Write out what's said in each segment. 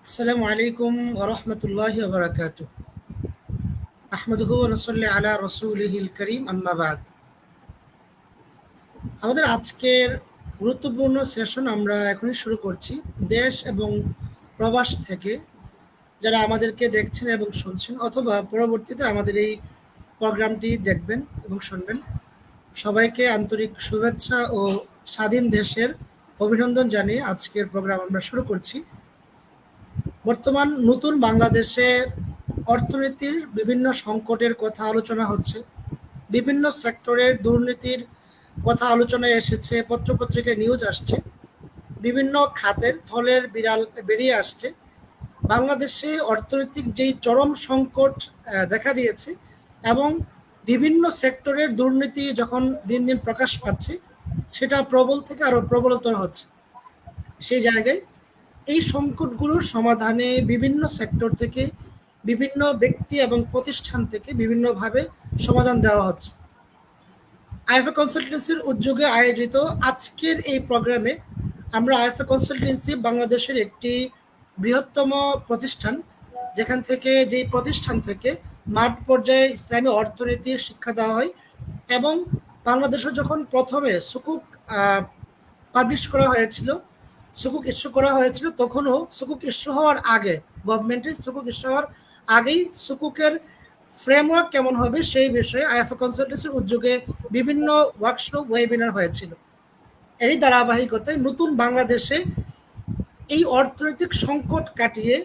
আসসালামু আলাইকুম ওয়া রাহমাতুল্লাহি ওয়া বারাকাতুহু। আহমাদুহু ওয়া নুসাল্লি আলা রাসূলিহিল কারীম, আম্মা বা'দ। আমাদের আজকের গুরুত্বপূর্ণ সেশন আমরা এখনই শুরু করছি। দেশ এবং প্রবাস থেকে যারা আমাদেরকে দেখছেন এবং শুনছেন অথবা পরবর্তীতে আমাদের এই প্রোগ্রামটি দেখবেন এবং শুনবেন, সবাইকে আন্তরিক শুভেচ্ছা ও স্বাধীন দেশের অভিনন্দন জানিয়ে আজকের প্রোগ্রাম আমরা শুরু করছি। বর্তমান নতুন বাংলাদেশে অর্থনীতির বিভিন্ন সংকটের কথা আলোচনা হচ্ছে, বিভিন্ন সেক্টরের দুর্নীতির কথা আলোচনায় এসেছে, পত্রপত্রিকায় নিউজ আসছে, বিভিন্ন খাতের থলের বিড়াল বেরিয়ে আসছে। বাংলাদেশে অর্থনৈতিক যেই চরম সংকট দেখা দিয়েছে এবং বিভিন্ন সেক্টরের দুর্নীতি যখন দিন দিন প্রকাশ পাচ্ছে, সেটা প্রবল থেকে আরও প্রবলতর হচ্ছে। সেই জায়গায় এই সংকটগুলোর সমাধানে বিভিন্ন সেক্টর থেকে, বিভিন্ন ব্যক্তি এবং প্রতিষ্ঠান থেকে বিভিন্নভাবে সমাধান দেওয়া হচ্ছে। আইএফএ কনসালটেন্সির উদ্যোগে আয়োজিত আজকের এই প্রোগ্রামে আমরা আইএফএ কনসালটেন্সি বাংলাদেশের একটি বৃহত্তম প্রতিষ্ঠান, যেই প্রতিষ্ঠান থেকে মাঠ পর্যায়ে ইসলামী অর্থনীতির শিক্ষা দেওয়া হয় এবং বাংলাদেশে যখন প্রথমে সুকুক পাবলিশ করা হয়েছিল, সুকুক ইস্যু করা হয়েছিল, তখনও সুকুক ইস্যু হওয়ার আগে, গভর্নমেন্টের সুকুক ইস্যু হওয়ার আগেই সুকুকের ফ্রেমওয়ার্ক কেমন হবে সেই বিষয়ে আইএফএ কনসালটেন্সির উদ্যোগে বিভিন্ন ওয়ার্কশপ, ওয়েবিনার হয়েছিল। এরই ধারাবাহিকতায় নতুন বাংলাদেশে এই অর্থনৈতিক সংকট কাটিয়ে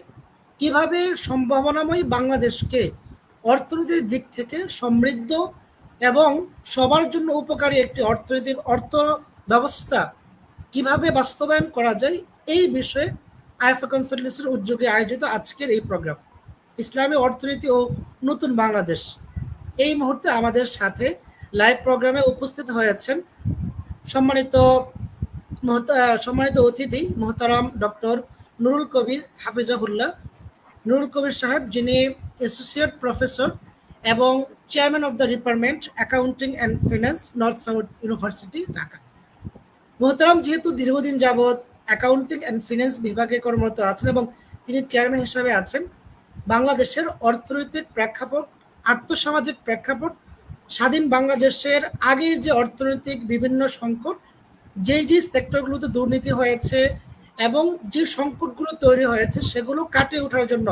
কিভাবে সম্ভাবনাময় বাংলাদেশকে অর্থনীতির দিক থেকে সমৃদ্ধ এবং সবার জন্য উপকারী একটি অর্থ ব্যবস্থা কিভাবে বাস্তবায়ন করা যায়, এই বিষয়ে আইএফএ কনসালটেন্সির উদ্যোগে আয়োজিত আজকের এই প্রোগ্রাম ইসলামী অর্থনীতি ও নতুন বাংলাদেশ। এই মুহূর্তে আমাদের সাথে লাইভ প্রোগ্রামে উপস্থিত হয়েছেন সম্মানিত অতিথি মোহতারাম ডক্টর নুরুল কবির হাফিজাহুল্লাহ, নুরুল কবির সাহেব, যিনি অ্যাসোসিয়েট প্রফেসর এবং chairman of the department accounting and finance, north south university, Dhaka. মোহতারাম যেহেতু দীর্ঘদিন যাবৎ অ্যাকাউন্টিং অ্যান্ড ফিন্যান্স বিভাগে কর্মরত আছেন এবং তিনি চেয়ারম্যান হিসাবে আছেন, বাংলাদেশের অর্থনৈতিক প্রেক্ষাপট, আর্থসামাজিক প্রেক্ষাপট, স্বাধীন বাংলাদেশের আগের যে অর্থনৈতিক বিভিন্ন সংকট, যেই সেক্টরগুলোতে দুর্নীতি হয়েছে এবং যে সংকটগুলো তৈরি হয়েছে সেগুলো কাটিয়ে ওঠার জন্য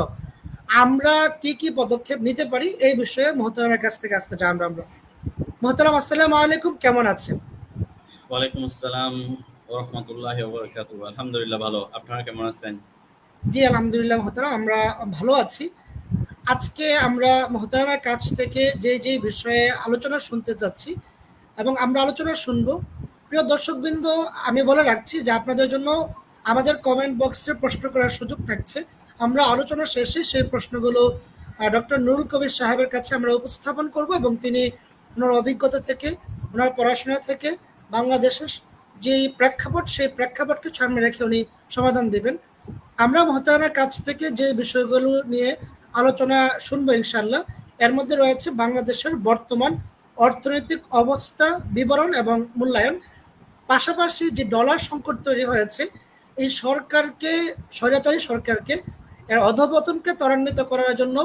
আমরা কি পদক্ষেপ নিতে পারি, এই বিষয়ে মোহতারামের কাছ থেকে আজকে জানবো আমরা। মোহতারাম, আসসালামু আলাইকুম, কেমন আছেন? ওয়ালাইকুম আসসালাম ওয়া রাহমাতুল্লাহি ওয়া বারাকাতুহু। আলহামদুলিল্লাহ ভালো, আপনারা কেমন আছেন? জি আলহামদুলিল্লাহ মোহতারাম, আমরা ভালো আছি। আজকে আমরা মোহতারামের কাছ থেকে যে বিষয়ে আলোচনা শুনতে চাচ্ছি এবং আমরা আলোচনা শুনবো, প্রিয় দর্শকবৃন্দ, আমি বলে রাখছি যে আপনাদের জন্য আমাদের কমেন্ট বক্সে প্রশ্ন করার সুযোগ থাকছে। আমরা আলোচনা শেষে সেই প্রশ্নগুলো ডক্টর নুরুল কবির সাহেবের কাছে আমরা উপস্থাপন করব এবং তিনি ওনার অভিজ্ঞতা থেকে, ওনার পড়াশোনা থেকে বাংলাদেশের যেই প্রেক্ষাপট, সেই প্রেক্ষাপটকে সামনে রেখে উনি সমাধান দেবেন। আমরা মোহতারামের কাছ থেকে যে বিষয়গুলো নিয়ে আলোচনা শুনবো ইনশাল্লাহ, এর মধ্যে রয়েছে বাংলাদেশের বর্তমান অর্থনৈতিক অবস্থা বিবরণ এবং মূল্যায়ন, পাশাপাশি যে ডলার সংকট তৈরি হয়েছে, এই সরকারকে, স্বৈরাচারী সরকারকে, এর অধঃপতনকে ত্বরান্বিত করার জন্য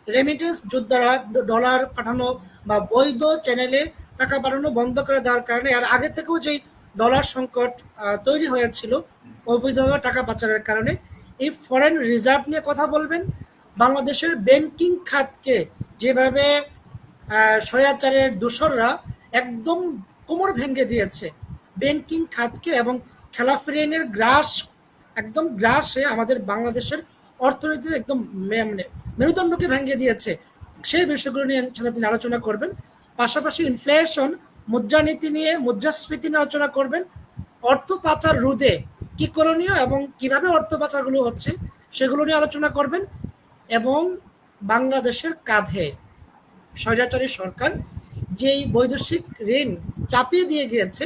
রেমিটেন্স যোদ্ধারা ডলার পাঠানো বা বৈধ চ্যানেলে টাকা পাঠানো বন্ধ করে দেওয়ার কারণে, আর আগে থেকেও যেই ডলার সংকট তৈরি হয়েছিল অবৈধভাবে টাকা পাচারের কারণে, এই ফরেন রিজার্ভ নিয়ে কথা বলবেন। বাংলাদেশের ব্যাংকিং খাতকে যেভাবে স্বৈরাচারের দোসররা একদম কোমর ভেঙে দিয়েছে ব্যাংকিং খাতকে, এবং খেলাফিরিনের একদম গ্রাসে আমাদের বাংলাদেশের অর্থনীতির একদম মানে মেরুদণ্ডকে ভেঙে দিয়েছে, সেই বিষয়গুলো নিয়ে তিনি আলোচনা করবেন। পাশাপাশি ইনফ্লেশন, মুদ্রানীতি নিয়ে, মুদ্রাস্ফীতি নিয়ে আলোচনা করবেন। অর্থ পাচার রোধে কি করণীয় এবং কিভাবে অর্থ পাচারগুলো হচ্ছে সেগুলো নিয়ে আলোচনা করবেন। এবং বাংলাদেশের কাঁধে স্বৈরাচারী সরকার যেই বৈদেশিক ঋণ চাপিয়ে দিয়ে গিয়েছে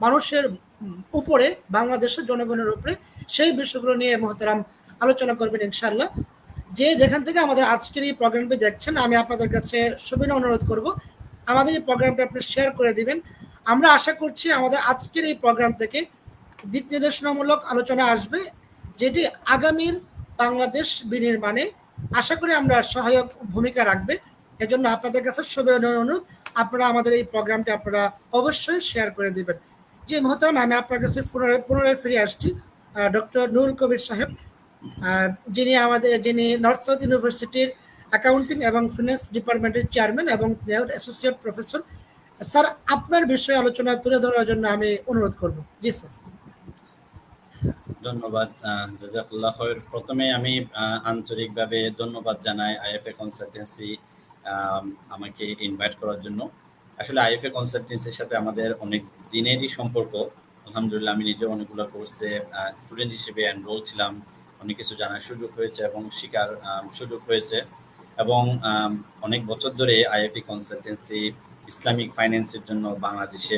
মানুষের উপরে, বাংলাদেশের জনগণের উপরে, সেই বিষয়গুলো নিয়ে মোহতারাম আলোচনা করবেন ইনশাল্লাহ। যে যেখান থেকে আমাদের আজকের এই প্রোগ্রামটি দেখছেন, আমি আপনাদের কাছে সবিনয় অনুরোধ করব আমাদের এই প্রোগ্রামটা আপনি শেয়ার করে দিবেন। আমরা আশা করছি আমাদের আজকের এই প্রোগ্রাম থেকে দিক নির্দেশনামূলক আলোচনা আসবে, যেটি আগামীর বাংলাদেশ বিনির্মাণে আশা করি আমরা সহায়ক ভূমিকা রাখবে। এজন্য আপনাদের কাছে সবিনয় অনুরোধ, আপনারা আমাদের এই প্রোগ্রামটি আপনারা অবশ্যই শেয়ার করে দিবেন। জি মোহতারাম, আমি আপনার কাছে পুনরায় ফিরে আসছি। ডক্টর নুরুল কবির সাহেব, যিনি নর্থ সাউথ ইউনিভার্সিটির অ্যাকাউন্টিং এবং ফিনান্স ডিপার্টমেন্টের চেয়ারম্যান এবং অ্যাসোসিয়েট প্রফেসর। স্যার, আপনার বিষয়ে আলোচনা তুলে ধরার জন্য আমি অনুরোধ করব। জি স্যার। ধন্যবাদ, জাযাকাল্লাহ খায়র। প্রথমে আমি আন্তরিকভাবে ধন্যবাদ জানাই আইএফএ কনসালটেন্সি আমাকে ইনভাইট করার জন্য। আসলে আইএফএ কনসালটেন্সির সাথে আমাদের অনেক দিনেরই সম্পর্ক। আলহামদুলিল্লাহ, আমি নিজেও অনেকগুলো কোর্সে স্টুডেন্ট হিসেবে এনরোল ছিলাম। অনেক কিছু জানার সুযোগ হয়েছে এবং শেখার সুযোগ হয়েছে। এবং অনেক বছর ধরে আইএফএ কনসালটেন্সি ইসলামিক ফাইন্যান্সের জন্য বাংলাদেশে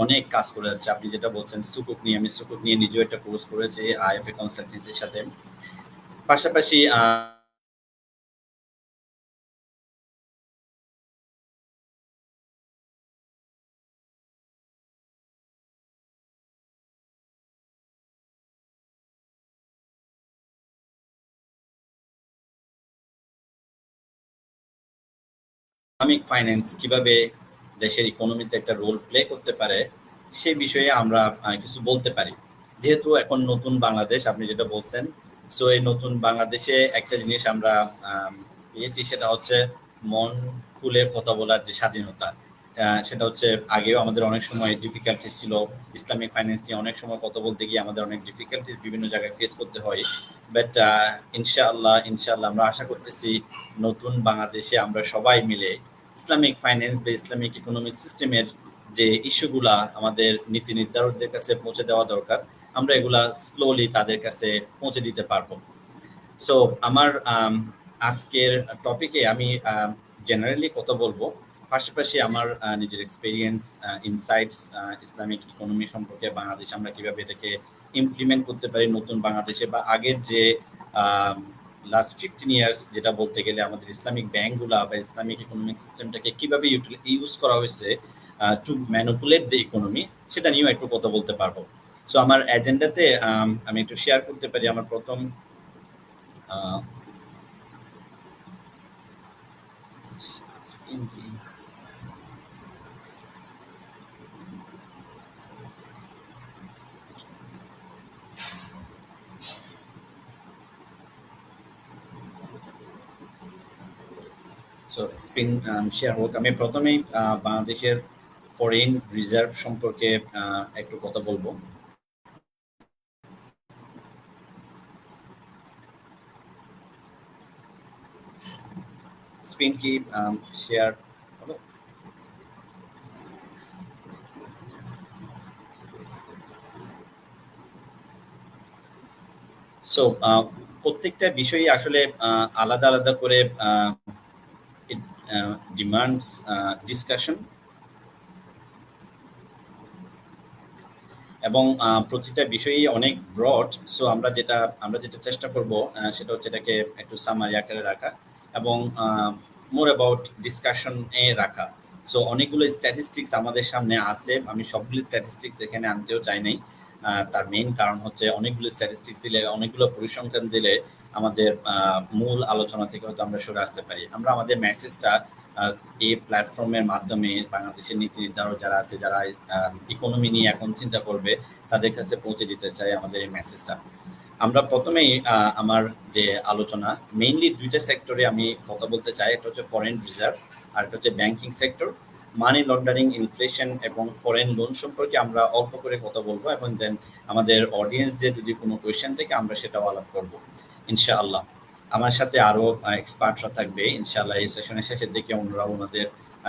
অনেক কাজ করে যাচ্ছে। আপনি যেটা বলছেন সুকুক নিয়ে, আমি সুকুক নিয়ে নিজেও একটা কোর্স করেছি আইএফএ কনসালটেন্সির সাথে। পাশাপাশি ইসলামিক ফাইন্যান্স কিভাবে দেশের ইকোনমিতে একটা রোল প্লে করতে পারে সে বিষয়ে আমরা কিছু বলতে পারি। যেহেতু এখন নতুন বাংলাদেশ আপনি যেটা বলছেন, সো এই নতুন বাংলাদেশে একটা জিনিস আমরা পেয়েছি, সেটা হচ্ছে মন খুলে কথা বলার যে স্বাধীনতা। সেটা হচ্ছে আগেও আমাদের অনেক সময় ডিফিকাল্টিস ছিল, ইসলামিক ফাইন্যান্স নিয়ে অনেক সময় কথা বলতে গিয়ে আমাদের অনেক ডিফিকাল্টিস বিভিন্ন জায়গায় ফেস করতে হয়। বাট ইনশাআল্লাহ আমরা আশা করতেছি নতুন বাংলাদেশে আমরা সবাই মিলে ইসলামিক ফাইন্যান্স বা ইসলামিক ইকোনমিক সিস্টেমের যে ইস্যুগুলা আমাদের নীতি নির্ধারকদের কাছে পৌঁছে দেওয়া দরকার, আমরা এগুলা স্লোলি তাদের কাছে পৌঁছে দিতে পারবো। সো আমার আজকের টপিকে আমি জেনারেলি কথা বলবো, পাশাপাশি আমার নিজের এক্সপেরিয়েন্স, ইনসাইটস ইসলামিক ইকোনমি সম্পর্কে, বাংলাদেশ আমরা কিভাবে এটাকে ইমপ্লিমেন্ট করতে পারি নতুন বাংলাদেশে, বা আগের যে লাস্ট 15 ইয়ার্স যেটা বলতে গেলে আমাদের ইসলামিক ব্যাংকগুলা বা ইসলামিক ইকোনমিক সিস্টেমটাকে কিভাবে ইউজ করা হয়েছে টু ম্যানিপুলেট দ্য ইকোনমি, সেটা নিয়েও একটু কথা বলতে পারবো। সো আমার এজেন্ডাতে আমি একটু শেয়ার করতে পারি। আমার প্রথম স্ক্রিন শেয়ার হোক। আমি প্রথমেই বাংলাদেশের ফরেন রিজার্ভ সম্পর্কে একটু কথা বলবো। স্ক্রিন কি শেয়ার হলো? সো প্রত্যেকটা বিষয়ই আসলে আলাদা আলাদা করে ডিমান্ডস ডিসকাশন, এবং প্রতিটা বিষয়ই অনেক ব্রড। সো আমরা যেটা চেষ্টা করব সেটা হচ্ছে এটাকে একটু সামারি আকারে রাখা এবং মোর অ্যাবাউট ডিসকাশন এ রাখা। সো অনেকগুলো স্ট্যাটিস্টিক্স আমাদের সামনে আছে, আমি সবগুলো স্ট্যাটিস্টিক্স এখানে আনতেও চাই নাই। তার মেইন কারণ হচ্ছে অনেকগুলো স্ট্যাটিস্টিক্স দিলে, অনেকগুলো পরিসংখ্যান দিলে আমাদের মূল আলোচনা থেকে হয়তো আমরা সরে আসতে পারি। আমরা আমাদের মেসেজটা এই প্ল্যাটফর্মের মাধ্যমে বাংলাদেশের নীতি নির্ধারক যারা আছে, যারা ইকোনমি নিয়ে এখন চিন্তা করবে, তাদের কাছে পৌঁছে দিতে চাই আমাদের এই মেসেজটা। আমরা প্রথমেই আমার যে আলোচনা মেইনলি দুইটা সেক্টরে আমি কথা বলতে চাই। একটা হচ্ছে ফরেন রিজার্ভ আর একটা হচ্ছে banking sector. Money laundering, inflation এবং ফরেন লোন সম্পর্কে আমরা অল্প করে কথা বলবো, এবং দেন আমাদের অডিয়েন্সদের যদি কোনো কোয়েশ্চেন থাকে আমরা সেটাও আলাপ করবো ইনশাআল্লাহ। আমার সাথে আরো এক্সপার্টরা থাকবে ইনশাআল্লাহ। এই সেশনের শেষের দিকে ওনারা ওনাদের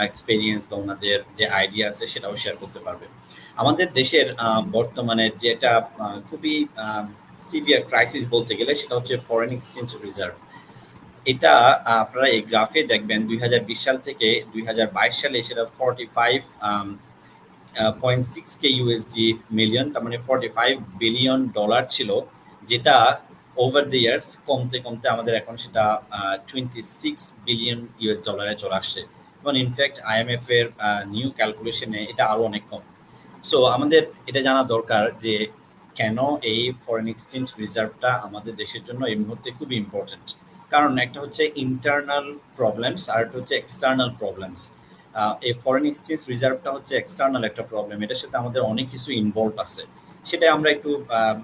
এক্সপেরিয়েন্স বা ওনাদের যে আইডিয়া আছে সেটাও শেয়ার করতে পারবে। আমাদের দেশের বর্তমানে যেটা খুবই সিভিয়ার ক্রাইসিস বলতে গেলে সেটা হচ্ছে ফরেন এক্সচেঞ্জ রিজার্ভ। এটা আপনারা এই গ্রাফে দেখবেন 2020 সাল থেকে 2022 সালে সেটা 45.6K ইউএসডি মিলিয়ন, তার মানে $45 বিলিয়ন ছিল, যেটা ওভার দ্য ইয়ার্স কমতে কমতে আমাদের এখন সেটা $26 বিলিয়ন চলে আসছে। এবং ইনফ্যাক্ট IMF এর নিউ ক্যালকুলেশনে এটা আরো অনেক কম। সো আমাদের এটা জানা দরকার যে কেন এই ফরেন এক্সচেঞ্জ রিজার্ভটা আমাদের দেশের জন্য এই মুহূর্তে খুবই ইম্পর্টেন্ট। কারণ একটা হচ্ছে ইন্টারনাল প্রবলেমস আর একটা হচ্ছে এক্সটার্নাল প্রবলেমস। এই ফরেন এক্সচেঞ্জ রিজার্ভটা হচ্ছে এক্সটার্নাল একটা প্রবলেম, এটার সাথে আমাদের অনেক কিছু ইনভলভ আছে। সেটাই আমরা একটু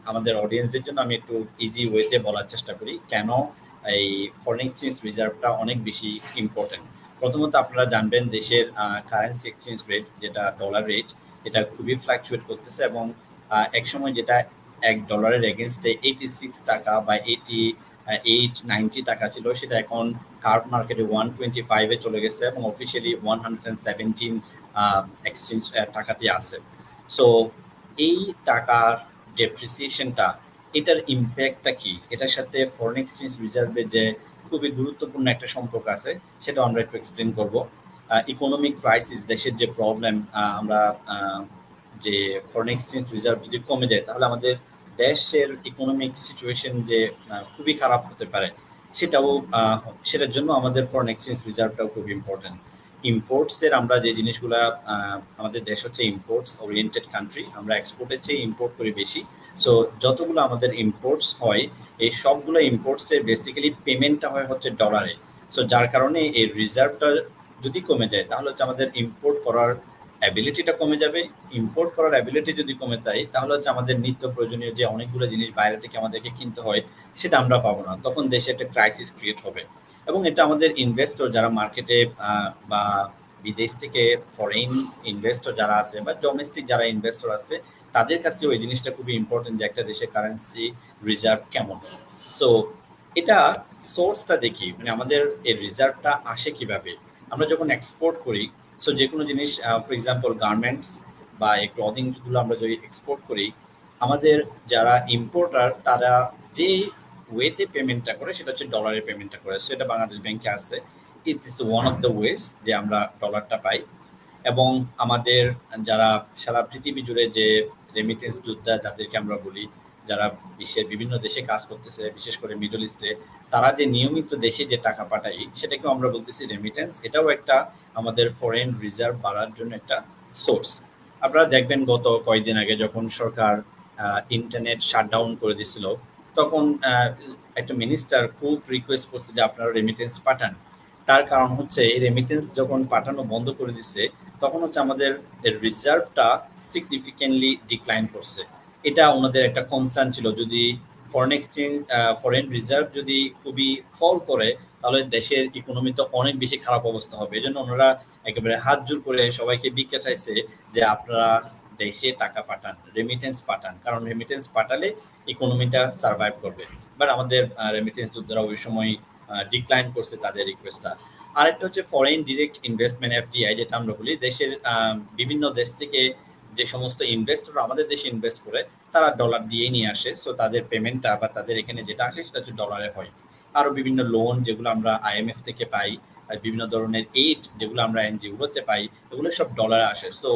আমাদের অডিয়েন্সদের জন্য আমি একটু ইজি ওয়েতে বলার চেষ্টা করি কেন এই ফরেন এক্সচেঞ্জ রিজার্ভটা অনেক বেশি ইম্পর্টেন্ট। প্রথমত আপনারা জানবেন দেশের কারেন্সি এক্সচেঞ্জ রেট যেটা ডলার রেট, এটা খুবই ফ্লাকচুয়েট করতেছে এবং একসময় যেটা $1 এগেনস্টে 86 টাকা বা 88-90 টাকা ছিল, সেটা এখন কার্ভ মার্কেটে 125 চলে গেছে এবং অফিসিয়ালি 117 এক্সচেঞ্জ টাকাতে আছে। সো এই টাকার ডেপ্রিসিয়েশনটা, এটার ইম্প্যাক্টটা কি, এটার সাথে ফরেন এক্সচেঞ্জ রিজার্ভের যে খুবই গুরুত্বপূর্ণ একটা সম্পর্ক আছে, সেটা আমরা একটু এক্সপ্লেন করব। ইকোনমিক ক্রাইসিস, দেশের যে প্রবলেম, আমরা যে ফরেন এক্সচেঞ্জ রিজার্ভ যদি কমে যায় তাহলে আমাদের দেশের ইকোনমিক সিচুয়েশন যে খুবই খারাপ হতে পারে, সেটাও সেটার জন্য আমাদের ফরেন এক্সচেঞ্জ রিজার্ভটাও খুব ইম্পর্টেন্ট। ইম্পোর্টসের আমরা যে জিনিসগুলা, আমাদের দেশ হচ্ছে ইম্পোর্টস ওরিয়েন্টেড কান্ট্রি, আমরা এক্সপোর্টের চেয়ে ইম্পোর্ট করি বেশি। সো যতগুলো আমাদের ইম্পোর্টস হয়, এই সবগুলো ইম্পোর্টসের বেসিক্যালি পেমেন্টটা হয় হচ্ছে ডলারে। সো যার কারণে এই রিজার্ভটা যদি কমে যায় তাহলে হচ্ছে আমাদের ইম্পোর্ট করার অ্যাবিলিটিটা কমে যাবে। ইম্পোর্ট করার অ্যাবিলিটি যদি কমে যায় তাহলে হচ্ছে আমাদের নিত্য প্রয়োজনীয় যে অনেকগুলো জিনিস বাইরে থেকে আমাদেরকে কিনতে হয়, সেটা আমরা পাবো না, তখন দেশে একটা ক্রাইসিস ক্রিয়েট হবে। এবং এটা আমাদের ইনভেস্টর যারা মার্কেটে বা বিদেশ থেকে ফরেন ইনভেস্টর যারা আছে বা ডোমেস্টিক যারা ইনভেস্টর আছে, তাদের কাছেও এই জিনিসটা খুবই ইম্পর্টেন্ট যে একটা দেশের কারেন্সি রিজার্ভ কেমন। সো এটা সোর্সটা দেখি, মানে আমাদের এই রিজার্ভটা আসে কিভাবে। আমরা যখন এক্সপোর্ট করি, সো যে কোনো জিনিস, ফর এক্সাম্পল গার্মেন্টস বা এই ক্লদিংগুলো আমরা যদি এক্সপোর্ট করি, আমাদের যারা ইম্পোর্টার তারা যে ওয়েতে পেমেন্টটা করে সেটা হচ্ছে ডলারে পেমেন্টটা করে। সেটা বাংলাদেশ ব্যাংকে আছে, it is one of the ways যে আমরা ডলারটা পাই। এবং আমাদের যারা সারা পৃথিবী জুড়ে যে রেমিটেন্স যোদ্ধা যাদেরকে আমরা বলি, যারা বিশ্বের বিভিন্ন দেশে কাজ করতেছে, বিশেষ করে মিডল ইস্টে, তারা যে নিয়মিত দেশে যে টাকা পাঠাই সেটাকেও আমরা বলতেছি রেমিটেন্স। এটাও একটা আমাদের ফরেন রিজার্ভ বাড়ার জন্য একটা সোর্স। আপনারা দেখবেন গত কয়েকদিন আগে যখন সরকার ইন্টারনেট শাটডাউন করে দিছিল, তখন একটা মিনিস্টার খুব রিকোয়েস্ট করছে যে আপনারা রেমিটেন্স পাঠান। তার কারণ হচ্ছে এই রেমিটেন্স যখন পাঠানো বন্ধ করে দিচ্ছে, তখন হচ্ছে আমাদের রিজার্ভটা সিগনিফিকেন্টলি ডিক্লাইন করছে। এটা ওনাদের একটা কনসার্ন ছিল, যদি ফরেন এক্সচেঞ্জ ফরেন রিজার্ভ যদি খুবই ফল করে তাহলে দেশের ইকোনমিতে অনেক বেশি খারাপ অবস্থা হবে। এই জন্য ওনারা একেবারে হাত জোর করে সবাইকে ভিক্ষা চাইছে যে আপনারা দেশে টাকা পাঠান, রেমিটেন্স পাঠান, কারণ রেমিটেন্স পাঠালে ইকোনমিটা সার্ভাইভ করবে। বাট আমাদের রেমিটেন্স যোদ্ধারা ওই সময় ডিক্লাইন করছে তাদের রিকোয়েস্টটা। আরেকটা হচ্ছে ফরেন ডিরেক্ট ইনভেস্টমেন্ট, এফডিআই যেটা আমরা বলি, দেশের বিভিন্ন দেশ থেকে যে সমস্ত ইনভেস্টর আমাদের দেশে ইনভেস্ট করে তারা ডলার দিয়ে নিয়ে আসে। সো তাদের পেমেন্টটা বা তাদের এখানে যেটা আসে সেটা হচ্ছে ডলারে হয়। আরও বিভিন্ন লোন যেগুলো আমরা আইএমএফ থেকে পাই, আর বিভিন্ন ধরনের এইড যেগুলো আমরা এনজিওগুলোতে পাই, এগুলো সব ডলারে আসে। So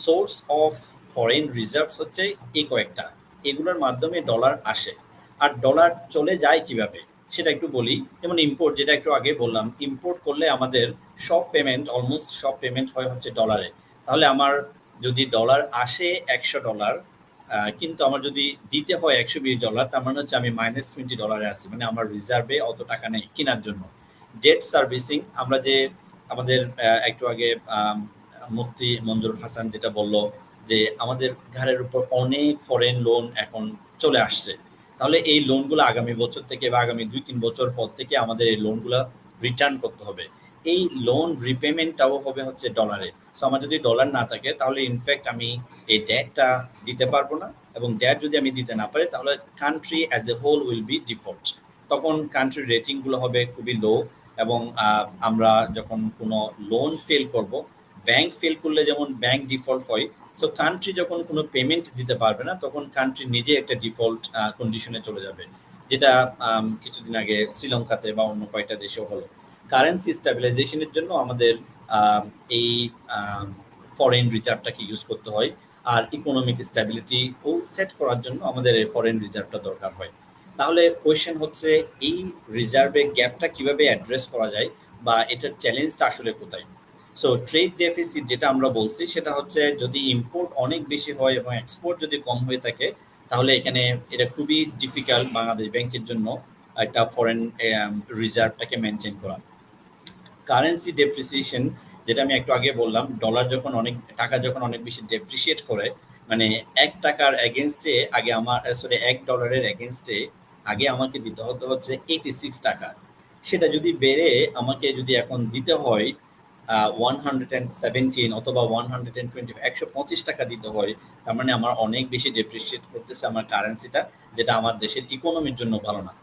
source of foreign reserves হচ্ছে এই কয়েকটা, এগুলোর মাধ্যমে ডলার আসে। আর ডলার চলে যায় কিভাবে সেটা একটু বলি। যেমন ইম্পোর্ট, যেটা একটু আগে বললাম, ইম্পোর্ট করলে আমাদের সব পেমেন্ট, অলমোস্ট সব পেমেন্ট হয় হচ্ছে ডলারে। তাহলে আমার যদি ডলার আসে $100, কিন্তু আমার যদি দিতে হয় $120, তার মানে হচ্ছে আমি -$20 আছি, মানে আমার রিজার্ভে অত টাকা নেই কেনার জন্য। ডেট সার্ভিসিং, আমরা যে আমাদের একটু আগে মুফতি মঞ্জুরুল হাসান যেটা বলল যে আমাদের ঘাড়ের উপর অনেক ফরেন লোন এখন চলে আসছে, তাহলে এই লোনগুলো আগামী বছর থেকে বা আগামী 2-3 বছর পর থেকে আমাদের এই লোনগুলো রিটার্ন করতে হবে। এই লোন রিপেমেন্টটাও হবে হচ্ছে ডলারে। সো আমার যদি ডলার না থাকে তাহলে ইনফ্যাক্ট আমি এই ডেটটা দিতে পারবো না, এবং ডেট যদি আমি দিতে না পারি তাহলে country as a whole will be default. তখন কান্ট্রির রেটিংগুলো হবে খুবই লো। এবং আমরা যখন কোনো লোন ফেল করব, ব্যাংক ফেল করলে যেমন ব্যাংক ডিফল্ট হয়, সো কান্ট্রি যখন কোনো পেমেন্ট দিতে পারবে না তখন কান্ট্রি নিজে একটা ডিফল্ট কন্ডিশনে চলে যাবে, যেটা কিছুদিন আগে শ্রীলঙ্কাতে বা অন্য কয়েকটা দেশেও হলো। কারেন্সি স্ট্যাবিলাইজেশনের জন্য আমাদের এই ফরেন রিজার্ভটাকে ইউজ করতে হয়, আর ইকোনমিক স্ট্যাবিলিটি ও সেট করার জন্য আমাদের এই ফরেন রিজার্ভটা দরকার হয়। তাহলে কোয়েশ্চেন হচ্ছে এই রিজার্ভের গ্যাপটা কিভাবে অ্যাড্রেস করা যায় বা এটার চ্যালেঞ্জটা আসলে কোথায়। সো ট্রেড ডেফিসিট যেটা আমরা বলছি সেটা হচ্ছে যদি ইম্পোর্ট অনেক বেশি হয় এবং এক্সপোর্ট যদি কম হয়ে থাকে তাহলে এখানে এটা খুবই ডিফিকাল্ট বাংলাদেশ ব্যাংকের জন্য একটা ফরেন রিজার্ভটাকে মেনটেন করা। কারেন্সি ডেপ্রিসিয়েশন, যেটা আমি একটু আগে বললাম, ডলার যখন অনেক টাকা যখন অনেক বেশি ডেপ্রিসিয়েট করে, মানে $1 এগেনস্টে আগে আমার সরি $1 এগেনস্টে আগে আমাকে দিতে হতে হচ্ছে 86 টাকা। সেটা যদি বেড়ে আমাকে যদি এখন দিতে হয় 117 অথবা 120 125 টাকা দিতে হয়, তার মানে আমার অনেক বেশি ডেপ্রিসিয়েট করতেছে আমার কারেন্সিটা, যেটা আমার দেশের ইকোনমির জন্য ভালো না।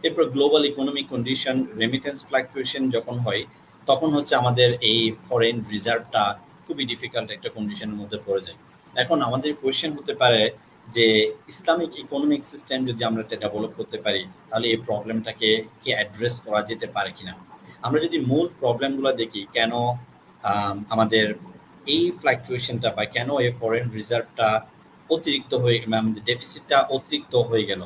এরপর global economic condition, remittance fluctuation যখন হয়, তখন হচ্ছে আমাদের এই ফরেন রিজার্ভটা খুবই ডিফিকাল্ট একটা কন্ডিশনের মধ্যে পড়ে যায়। এখন আমাদের কোয়েশ্চেন হতে পারে যে ইসলামিক ইকোনমিক সিস্টেম যদি আমরা এটা ডেভেলপ করতে পারি, তাহলে এই প্রবলেমটাকে কি অ্যাড্রেস করা যেতে পারে কিনা। আমরা যদি মূল প্রবলেমগুলো দেখি, কেন আমাদের এই ফ্লাকচুয়েশনটা বা কেন এই ফরেন রিজার্ভটা অতিরিক্ত হয়ে আমাদের ডেফিসিটটা অতিরিক্ত হয়ে গেল,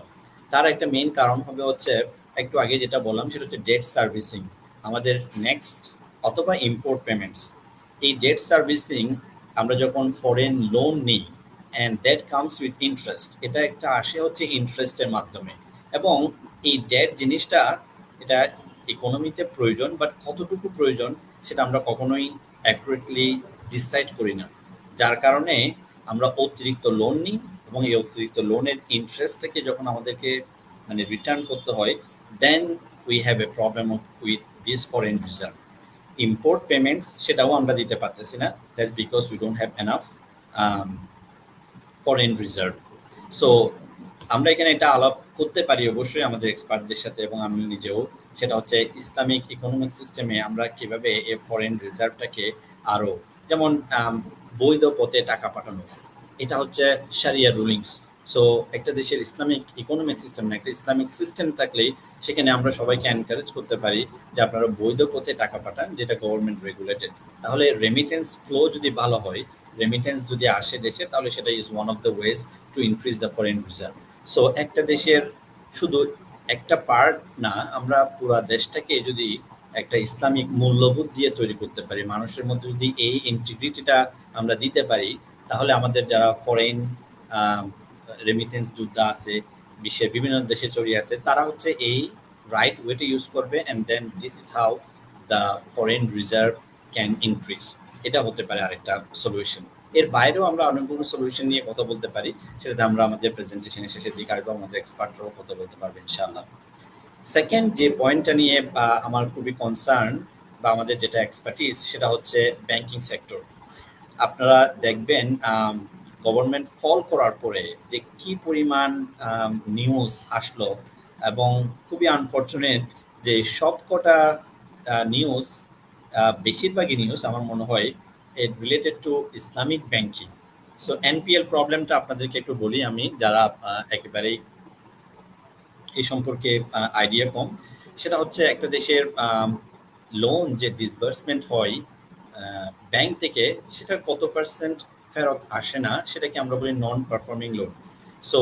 তার একটা মেইন কারণ হবে হচ্ছে একটু আগে যেটা বললাম, সেটা হচ্ছে ডেট সার্ভিসিং, আমাদের নেক্সট অথবা ইম্পোর্ট পেমেন্টস। এই ডেট সার্ভিসিং আমরা যখন ফরেন লোন নিই and that comes with interest, এটা একটা আসে হচ্ছে ইন্টারেস্টের মাধ্যমে। এবং এই ডেট জিনিসটা এটা ইকোনমিতে প্রয়োজন, বাট কতটুকু প্রয়োজন সেটা আমরা কখনোই অ্যাকুরেটলি ডিসাইড করি না, যার কারণে আমরা অতিরিক্ত লোন নিই এবং এই অতিরিক্ত লোনের ইন্টারেস্টটাকে যখন আমাদেরকে মানে রিটার্ন করতে হয়, then we have a problem of with this foreign reserve. Import payments সেটাও আমরা দিতে পারতেছি না, that's because we don't have enough foreign reserve. So আমরা এখানে এটা আলাপ করতে পারি অবশ্যই আমাদের এক্সপার্টদের সাথে এবং আমি নিজেও, সেটা হচ্ছে ইসলামিক ইকোনমিক সিস্টেমে আমরা কিভাবে এই ফরেন রিজার্ভটাকে আরও, যেমন বৈধ পথে টাকা পাঠানো, এটা হচ্ছে শারিয়া রুলিংস। সো একটা দেশের ইসলামিক ইকোনমিক সিস্টেম না, একটা ইসলামিক সিস্টেম থাকলেই সেখানে আমরা সবাইকে এনকারেজ করতে পারি যে আপনারা বৈধ পথে টাকা পাঠান, যেটা গভর্নমেন্ট রেগুলেটেড। তাহলে রেমিটেন্স ফ্লো যদি ভালো হয়, রেমিটেন্স যদি আসে দেশে, তাহলে সেটা is one of the ways to increase the foreign reserve. So একটা দেশের শুধু একটা পার্ট না, আমরা পুরো দেশটাকে যদি একটা ইসলামিক মূল্যবোধ দিয়ে তৈরি করতে পারি, মানুষের মধ্যে যদি এই ইন্টিগ্রিটিটা আমরা দিতে পারি, তাহলে আমাদের যারা ফরেন রেমিটেন্স যোদ্ধা আছে, বিশ্বের বিভিন্ন দেশে ছড়িয়ে আছে, তারা হচ্ছে এই রাইট ওয়েটা ইউজ করবে, and then this is how the foreign reserve can increase. এটা হতে পারে আরেকটা সলিউশন। এর বাইরেও আমরা অনেকগুলো সলিউশন নিয়ে কথা বলতে পারি, সেটাতে আমরা আমাদের প্রেজেন্টেশনের শেষের দিকে আসবো, আমাদের এক্সপার্টরাও কথা বলতে পারবে ইনশাআল্লাহ। সেকেন্ড যে পয়েন্টটা নিয়ে আমার খুবই কনসার্ন বা আমাদের যেটা এক্সপার্টিস, সেটা হচ্ছে ব্যাংকিং সেক্টর। আপনারা দেখবেন গভর্নমেন্ট ফল করার পরে যে কি পরিমাণ নিউজ আসলো, এবং খুবই আনফর্চুনেট যে সবকটা নিউজ, বেশিরভাগই নিউজ আমার মনে হয় related to Islamic banking. So NPL প্রবলেমটা আপনাদেরকে একটু বলি আমি, যারা একেবারেই এই সম্পর্কে আইডিয়া কম। সেটা হচ্ছে একটা দেশের লোন যে ডিসবার্সমেন্ট হয় ব্যাংক থেকে, সেটার কত পার্সেন্ট ফেরত আসে না, সেটাকে আমরা বলি non performing loan. So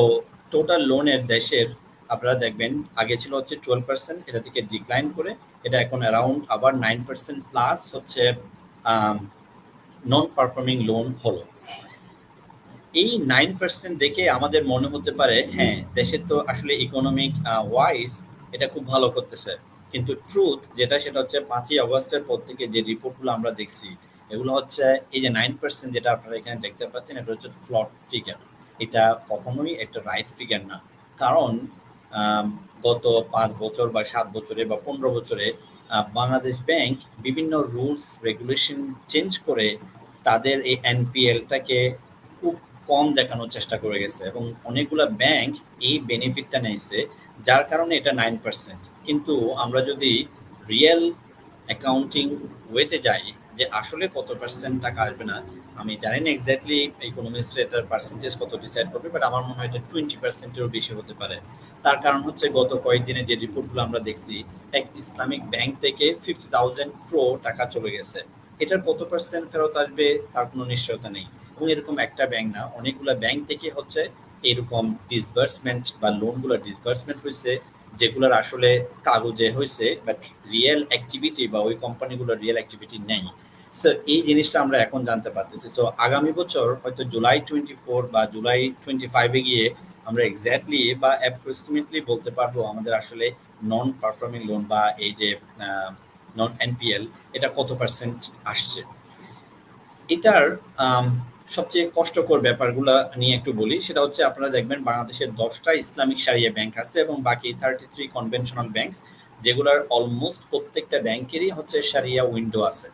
total লোনের দেশের আপনারা দেখবেন আগে ছিল হচ্ছে 12%, এটা থেকে ডিক্লাইন করে এটা এখন অ্যারাউন্ড আবার 9% প্লাস হচ্ছে নন পারফর্মিং লোন হলো। এই 9% দেখে আমাদের মনে হতে পারে হ্যাঁ, দেশের তো আসলে ইকোনমিক ওয়াইজ এটা খুব ভালো করতেছে, কিন্তু ট্রুথ যেটা, সেটা হচ্ছে 5ই আগস্টের পর থেকে যে রিপোর্টগুলো আমরা দেখছি, এগুলো হচ্ছে এই যে 9% যেটা আপনারা এখানে দেখতে পাচ্ছেন, এটা হচ্ছে ফ্লট ফিগার। এটা কখনোই একটা রাইট ফিগার না, কারণ গত 5 বছর বা 7 বছরে বা 15 বছরে বাংলাদেশ ব্যাংক বিভিন্ন রুলস রেগুলেশন চেঞ্জ করে তাদের এই এনপিএলটাকে খুব কম দেখানোর চেষ্টা করে গেছে, এবং অনেকগুলো ব্যাংক এই বেনিফিটটা নিয়েছে, যার কারণে এটা 9%। কিন্তু আমরা যদি রিয়েল অ্যাকাউন্টিং ওয়েতে যাই যে আসলে কত পার্সেন্ট টাকা আসবে না, আমি জানি না এক্স্যাক্টলি ইকোনমিস্টরা এটার পার্সেন্টেজ কত ডিসাইড করবে, বাট আমার মনে হয় এটা 20%-এরও বেশি হতে পারে। তার কারণ হচ্ছে গত কয়েকদিনে যে রিপোর্টগুলো আমরা দেখছি, এক ইসলামিক ব্যাংক থেকে 50,000 crore টাকা চলে গেছে। এটার কত পার্সেন্ট ফেরত আসবে তার কোনো নিশ্চয়তা নেই, এবং এরকম একটা ব্যাংক না, অনেকগুলো ব্যাংক থেকে হচ্ছে এরকম ডিসবার্সমেন্ট বা লোনগুলো ডিসবার্সমেন্ট হয়েছে, যেগুলোর আসলে কাগজে হয়েছে, বাট রিয়েল অ্যাক্টিভিটি বা ওই কোম্পানিগুলোর রিয়েল অ্যাক্টিভিটি নেই। সো এই জিনিসটা আমরা এখন জানতে পারতেছি। সো আগামী বছর হয়তো জুলাই 24 বা জুলাই 25-এ গিয়ে আমরা এক্স্যাক্টলি বা অ্যাপ্রক্সিমেটলি বলতে পারবো আমাদের আসলে নন পারফর্মিং লোন বা এই যে নন এনপিএল এটা কত পার্সেন্ট আসছে। এটার আম, সবচেয়ে কষ্টকর ব্যাপারগুলো নিয়ে একটু বলি। সেটা হচ্ছে আপনারা দেখবেন বাংলাদেশের 10টা ইসলামিক শারিয়া ব্যাংক আছে এবং বাকি 33 কনভেনশনাল ব্যাংক, যেগুলোর অলমোস্ট প্রত্যেকটা ব্যাংকেরই হচ্ছে শারিয়া উইন্ডো আছে।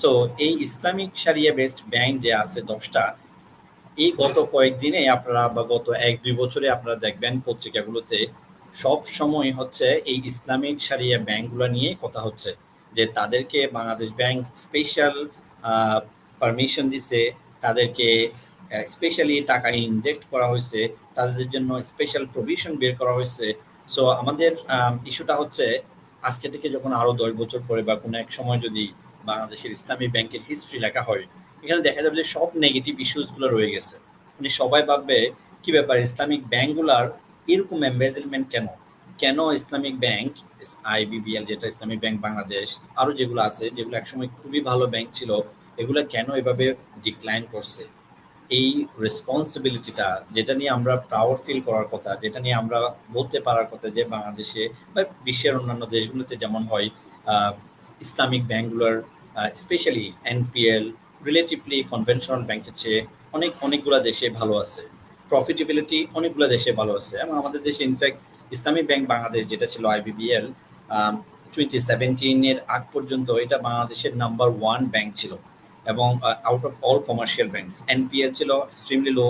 সো এই ইসলামিক শারিয়া বেসড ব্যাংক যে আছে 10টা, এই গত কয়েকদিনে আপনারা বা গত 1-2 বছরে আপনারা দেখবেন পত্রিকাগুলোতে সব সময় হচ্ছে এই ইসলামিক শারিয়া ব্যাংকগুলো নিয়ে কথা হচ্ছে, যে তাদেরকে বাংলাদেশ ব্যাংক স্পেশাল পারমিশন দিছে, তাদেরকে স্পেশালি টাকা ইনজেক্ট করা হয়েছে, তাদের জন্য স্পেশাল প্রভিশন বের করা হয়েছে। সো আমাদের ইস্যুটা হচ্ছে আজকে থেকে যখন আরো 10 বছর পরে বা কোনো এক সময় যদি বাংলাদেশের ইসলামী ব্যাংকের হিস্ট্রি লেখা হয়, এখানে দেখা যাবে যে সব নেগেটিভ ইস্যুসগুলো রয়ে গেছে। মানে সবাই ভাববে কি ব্যাপার, ইসলামিক ব্যাংকগুলার এরকম এমবেজলমেন্ট কেন, কেন ইসলামিক ব্যাংক, আইবিবিএল যেটা ইসলামিক ব্যাংক বাংলাদেশ, আরো যেগুলো আছে যেগুলো একসময় খুবই ভালো ব্যাংক ছিল, এগুলো কেন এভাবে ডিক্লাইন করছে। এই রেসপন্সিবিলিটিটা যেটা নিয়ে আমরা প্রাউড ফিল করার কথা, যেটা নিয়ে আমরা বলতে পারার কথা যে বাংলাদেশে বা বিশ্বের অন্যান্য দেশগুলোতে যেমন হয়, আহ, ইসলামিক ব্যাংকগুলোর স্পেশালি এনপিএল রিলেটিভলি কনভেনশনাল ব্যাংকের চেয়ে অনেকগুলো দেশে ভালো আছে, প্রফিটেবিলিটি অনেকগুলো দেশে ভালো আছে। এবং আমাদের দেশে ইনফ্যাক্ট ইসলামিক ব্যাংক বাংলাদেশ যেটা ছিল আইবিবিএল, 2017 আগ পর্যন্ত এটা বাংলাদেশের নাম্বার 1 ব্যাংক ছিল এবং out of all commercial banks NPL ছিল এক্সট্রিমলি লো,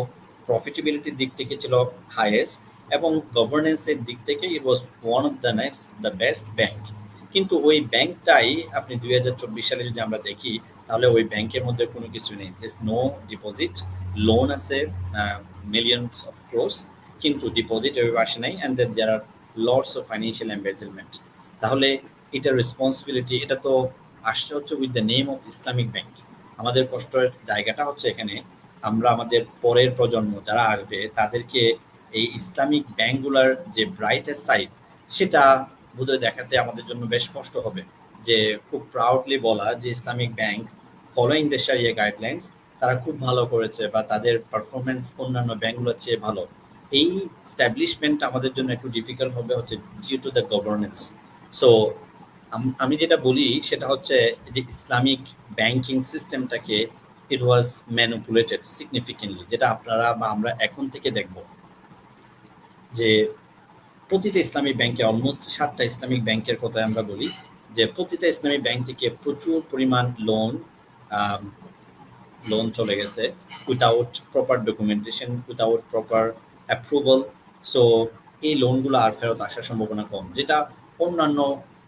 প্রফিটেবিলিটির দিক থেকে ছিল হাইয়েস্ট, এবং গভর্নেন্সের দিক থেকে it was one of the best bank. কিন্তু ওই ব্যাংকটাই আপনি 2024 সালে যদি আমরা দেখি, তাহলে ওই ব্যাংকের মধ্যে কোনো কিছু নেই, ইজ নো ডিপোজিট, লোন আছে মিলিয়নস অফ ক্রোস, কিন্তু ডিপোজিট এভাবে আসে নাই, and then there are lots of financial embezzlement. তাহলে এটা রেসপন্সিবিলিটি, এটা তো আসছে হচ্ছে with the name of Islamic bank. আমাদের কষ্টের জায়গাটা হচ্ছে এখানে, আমরা আমাদের পরের প্রজন্ম যারা আসবে তাদেরকে এই ইসলামিক ব্যাংকগুলোর যে ব্রাইটেস্ট সাইড সেটা বোধহয় দেখাতে আমাদের জন্য বেশ কষ্ট হবে, যে খুব প্রাউডলি বলা যে Islamic bank following the sharia guidelines তারা খুব ভালো করেছে বা তাদের পারফরমেন্স অন্যান্য ব্যাংকগুলোর চেয়ে ভালো। এই স্ট্যাবলিশমেন্ট আমাদের জন্য একটু ডিফিকাল্ট হবে হচ্ছে due to the governance. So আমি যেটা বলি সেটা হচ্ছে যে ইসলামিক ব্যাংকিং সিস্টেমটাকে ইট ওয়াজ ম্যানিপুলেটেড সিগনিফিকেন্টলি, যেটা আপনারা বা আমরা এখন থেকে দেখব যে প্রতিটা ইসলামিক ব্যাংকে অলমোস্ট 7টা ইসলামিক ব্যাংকের কথা আমরা বলি, যে প্রতিটা ইসলামিক ব্যাংক থেকে প্রচুর পরিমাণ লোন চলে গেছে without proper documentation, without proper approval. So এই লোনগুলো আর ফেরত আসার সম্ভাবনা কম, যেটা অন্যান্য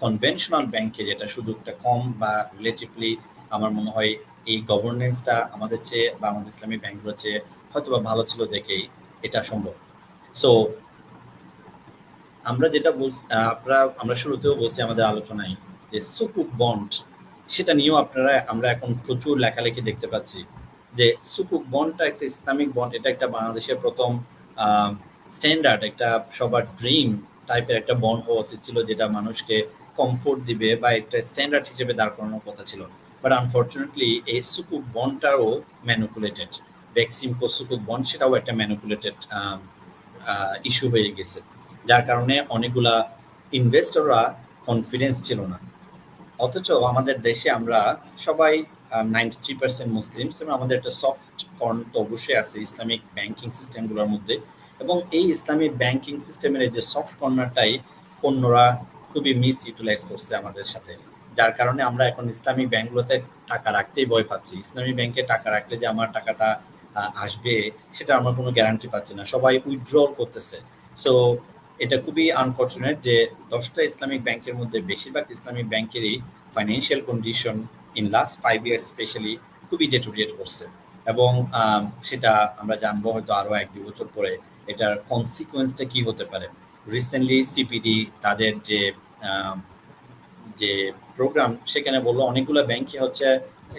কনভেনশনাল ব্যাংকে যেটা সুযোগটা কম বা রিলেটিভলি আমার মনে হয় এই গভর্নেন্সটা আমাদের চেয়ে বা আমাদের ইসলামিক ব্যাংকগুলোর চেয়ে হয়তো বা ভালো ছিল দেখেই এটা সম্ভব। সো আমরা যেটা বলছি, আমরা শুরুতেও বলছি আমাদের আলোচনায় যে সুকুক বন্ড, সেটা নিয়েও আমরা এখন প্রচুর লেখালেখি দেখতে পাচ্ছি যে সুকুক বন্ডটা একটা ইসলামিক বন্ড, এটা একটা বাংলাদেশের প্রথম স্ট্যান্ডার্ড, একটা সবার ড্রিম টাইপের একটা বন্ড হওয়া উচিত ছিল, যেটা মানুষকে কমফোর্ট দিবে বা একটা স্ট্যান্ডার্ড হিসেবে দাঁড় করানোর কথা ছিল। বাট আনফর্চুনেটলি এই সুকুক বন্ডটাও ম্যানিপুলেটেড, বেক্সিমকো সুকুক বন্ড সেটাও একটা ম্যানিপুলেটেড ইস্যু হয়ে গেছে, যার কারণে অনেকগুলা ইনভেস্টররা কনফিডেন্স ছিল না। অথচ আমাদের দেশে আমরা সবাই 93% মুসলিমস এবং আমাদের একটা সফট কর্নার তো অবশ্যই আছে ইসলামিক ব্যাংকিং সিস্টেমগুলোর মধ্যে, এবং এই ইসলামিক ব্যাংকিং সিস্টেমের এই যে সফট কর্নারটাই অন্যরা খুবই মিস ইউটিলাইজ করছে আমাদের সাথে, যার কারণে আমরা এখন ইসলামিক ব্যাংকগুলোতে টাকা রাখতেই ভয় পাচ্ছি। ইসলামিক ব্যাংকে টাকা রাখলে যে আমার টাকাটা আসবে সেটা আমরা কোনো গ্যারান্টি পাচ্ছি না, সবাই উইথড্রল করতেছে। সো এটা খুবই আনফর্চুনেট যে 10টা ইসলামিক ব্যাংকের মধ্যে বেশিরভাগ ইসলামিক ব্যাংকেরই financial condition in last 5 years specially খুবই ডেটোরিয়েট করছে, এবং সেটা আমরা জানবো হয়তো আরো 1-2 বছর পরে এটার কনসিকুয়েন্সটা কি হতে পারে। রিসেন্টলি সিপিডি তাদের যে প্রোগ্রাম সেখানে বললো অনেকগুলো ব্যাংকই হচ্ছে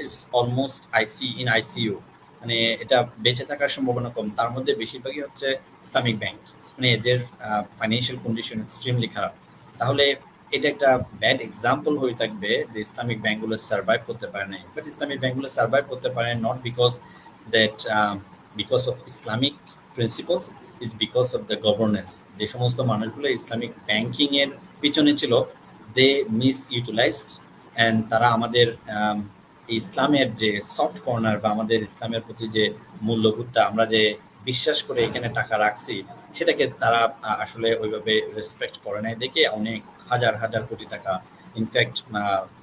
ইজ অলমোস্ট আইসিইউ, মানে এটা বেঁচে থাকার সম্ভাবনা কম, তার মধ্যে বেশিরভাগই হচ্ছে ইসলামিক ব্যাংক, মানে এদের ফাইন্যান্সিয়াল কন্ডিশন এক্সট্রিমলি খারাপ। তাহলে এটা একটা ব্যাড এক্সাম্পল হয়ে থাকবে যে ইসলামিক ব্যাংকগুলো সার্ভাইভ করতে পারে নাই। বাট ইসলামিক ব্যাংকগুলো সার্ভাইভ করতে পারে not because of Islamic principles, is because of the governance. যে সমস্ত মানুষগুলো ইসলামিক ব্যাংকিং এর পিছনে ছিল, দে মিস ইউটিলাইজড, অ্যান্ড তারা আমাদের ইসলামের যে সফট কর্নার বা আমাদের ইসলামের প্রতি যে মূল্যবোধটা আমরা যে বিশ্বাস করে এখানে টাকা রাখছি, সেটাকে তারা আসলে ওইভাবে রেসপেক্ট করে নাই দেখে অনেক হাজার হাজার কোটি টাকা, ইনফ্যাক্ট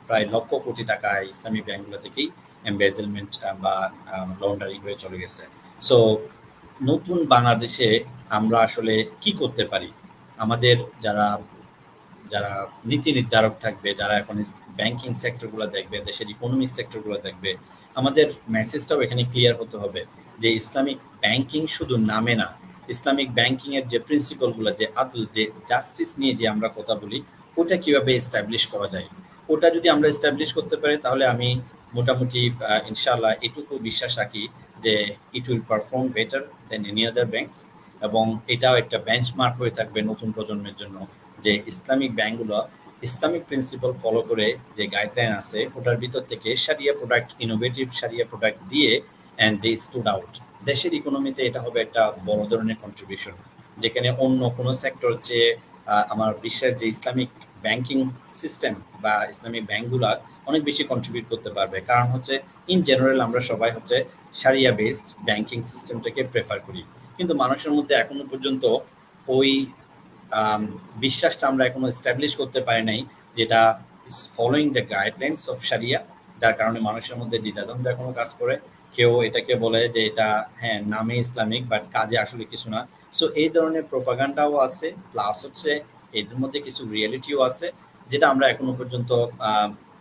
প্রায় লক্ষ কোটি টাকা ইসলামী ব্যাংকগুলো থেকেই এমবেজলমেন্ট বা লন্ডারিং হয়ে চলে গেছে। সো নতুন বাংলাদেশে আমরা আসলে কি করতে পারি? আমাদের যারা যারা নীতি নির্ধারক থাকবে, যারা এখন ব্যাংকিং সেক্টরগুলো দেখবে, দেশের ইকোনমিক সেক্টরগুলো দেখবে, আমাদের মেসেজটাও এখানে ক্লিয়ার হতে হবে যে ইসলামিক ব্যাংকিং শুধু নামে না, ইসলামিক ব্যাংকিং এর যে প্রিন্সিপালগুলো, যে আদল, যে জাস্টিস নিয়ে যে আমরা কথা বলি, ওটা কিভাবে এস্টাবলিশ করা যায়, ওটা যদি আমরা এস্টাবলিশ করতে পারি তাহলে আমি মোটামুটি ইনশাআল্লাহ এটুকু বিশ্বাস রাখি যে it will perform better than any other banks. এবং এটাও একটা বেঞ্চমার্ক হয়ে থাকবে নতুন প্রজন্মের জন্য যে ইসলামিক ব্যাংকগুলো ইসলামিক প্রিন্সিপাল ফলো করে যে গাইডলাইন আছে ওটার ভিতর থেকে সারিয়া প্রোডাক্ট, ইনোভেটিভ সারিয়া প্রোডাক্ট দিয়ে অ্যান্ড দে স্টুড আউট। দেশের ইকোনমিতে এটা হবে একটা বড় ধরনের কন্ট্রিবিউশন, যেখানে অন্য কোনো সেক্টর চেয়ে আমার বিশ্বাস যে ইসলামিক ব্যাংকিং সিস্টেম বা ইসলামিক ব্যাংকগুলো অনেক বেশি কন্ট্রিবিউট করতে পারবে। কারণ হচ্ছে ইন জেনারেল আমরা সবাই হচ্ছে সারিয়া বেসড ব্যাংকিং সিস্টেমটাকে প্রেফার করি, কিন্তু মানুষের মধ্যে এখনো পর্যন্ত ওই বিশ্বাসটা আমরা এখনো এস্টাবলিশ করতে পারি নাই যেটা is following the guidelines of Sharia, যার কারণে মানুষের মধ্যে দ্বিধাদ্বন্দ্ব এখনো কাজ করে। কেউ এটাকে বলে যে এটা হ্যাঁ নামে ইসলামিক বাট কাজে আসলে কিছু না। সো এই ধরনের প্রোপাগান্ডাও আছে, প্লাস হচ্ছে এদের মধ্যে কিছু রিয়েলিটিও আছে যেটা আমরা এখনো পর্যন্ত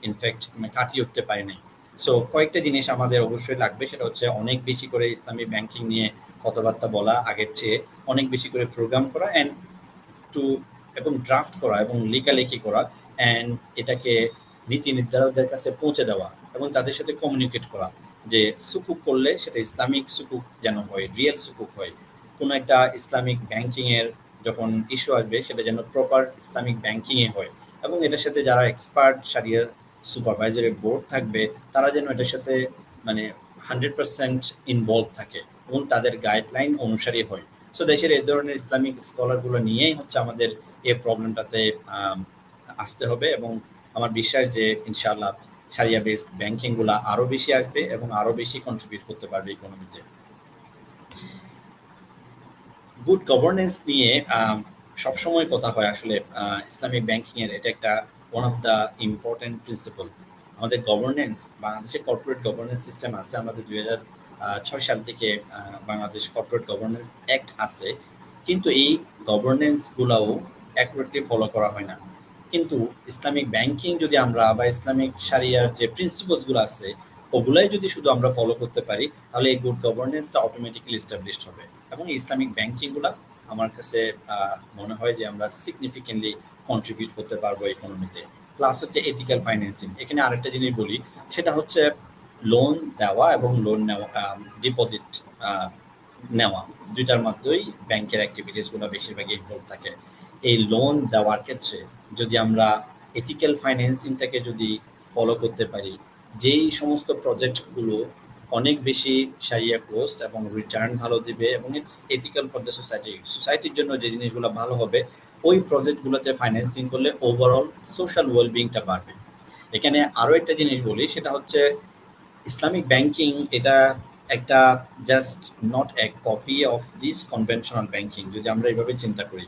ইনফ্যাক্ট কাটিয়ে উঠতে পারি নাই। সো কয়েকটা জিনিস আমাদের অবশ্যই লাগবে, সেটা হচ্ছে অনেক বেশি করে ইসলামী ব্যাংকিং নিয়ে কথাবার্তা বলা, আগের চেয়ে অনেক বেশি করে প্রোগ্রাম করা অ্যান্ড টু এবং ড্রাফট করা এবং লেখালেখি করা, অ্যান্ড এটাকে নীতি নির্ধারকদের কাছে পৌঁছে দেওয়া এবং তাদের সাথে কমিউনিকেট করা যে সুকুক করলে সেটা ইসলামিক সুকুক যেন হয়, রিয়েল সুকুক হয়। কোনো একটা ইসলামিক ব্যাংকিংয়ের যখন ইস্যু আসবে সেটা যেন প্রপার ইসলামিক ব্যাংকিংয়ে হয়, এবং এটার সাথে যারা এক্সপার্ট সারিয়া সুপারভাইজারি বোর্ড থাকবে তারা যেন এটার সাথে মানে 100% ইনভলভ থাকে এবং তাদের গাইডলাইন অনুসারে হয়। সো দেশের এই ধরনের ইসলামিক স্কলারগুলো নিয়েই হচ্ছে আমাদের এই প্রবলেমটাতে আসতে হবে, এবং আমার বিশ্বাস যে ইনশাআল্লাহ সারিয়া বেসড ব্যাংকিংগুলো আরও বেশি আসবে এবং আরও বেশি কন্ট্রিবিউট করতে পারবে ইকোনমিতে। গুড গভর্নেন্স নিয়ে সবসময় কথা হয় আসলে ইসলামিক ব্যাংকিংয়ের, এটা একটা one of the important principal. আমাদের গভর্নেন্স, বাংলাদেশের কর্পোরেট গভর্নেন্স সিস্টেম আছে, আমাদের 2006 সাল থেকে বাংলাদেশ কর্পোরেট গভর্নেন্স অ্যাক্ট আছে, কিন্তু এই গভর্নেন্সগুলোও অ্যাকুরেটলি ফলো করা হয় না। কিন্তু ইসলামিক ব্যাংকিং যদি আমরা বা ইসলামিক সারিয়ার যে প্রিন্সিপালসগুলো আছে ওগুলাই যদি শুধু আমরা ফলো করতে পারি তাহলে এই গুড গভর্নেন্সটা অটোমেটিক্যালি এস্টাবলিশড হবে, এবং ইসলামিক ব্যাংকিংগুলো আমার কাছে মনে হয় যে আমরা সিগনিফিকেন্টলি কন্ট্রিবিউট করতে পারবো ইকোনমিতে। প্লাস হচ্ছে এথিক্যাল ফাইন্যান্সিং। এখানে আরেকটা জিনিস বলি, সেটা হচ্ছে লোন দেওয়া এবং লোন নেওয়া, ডিপোজিট নেওয়া, দুইটার মধ্যেই ব্যাংকের অ্যাক্টিভিটিসগুলো বেশিরভাগই ইনভলভ থাকে। এই লোন দেওয়ার ক্ষেত্রে যদি আমরা এথিক্যাল ফাইন্যান্সিংটাকে যদি ফলো করতে পারি, যেই সমস্ত প্রজেক্টগুলো অনেক বেশি সারিয়া কোস্ট এবং রিটার্ন ভালো দিবে এবং it's ethical for the society, সোসাইটির জন্য যে জিনিসগুলো ভালো হবে, ওই প্রজেক্টগুলোতে ফাইন্যান্সিং করলে ওভারঅল সোশ্যাল ওয়েলবিংটা বাড়বে। এখানে আরও একটা জিনিস বলি, সেটা হচ্ছে ইসলামিক ব্যাংকিং এটা একটা just not a copy of this conventional banking. যদি আমরা এইভাবে চিন্তা করি,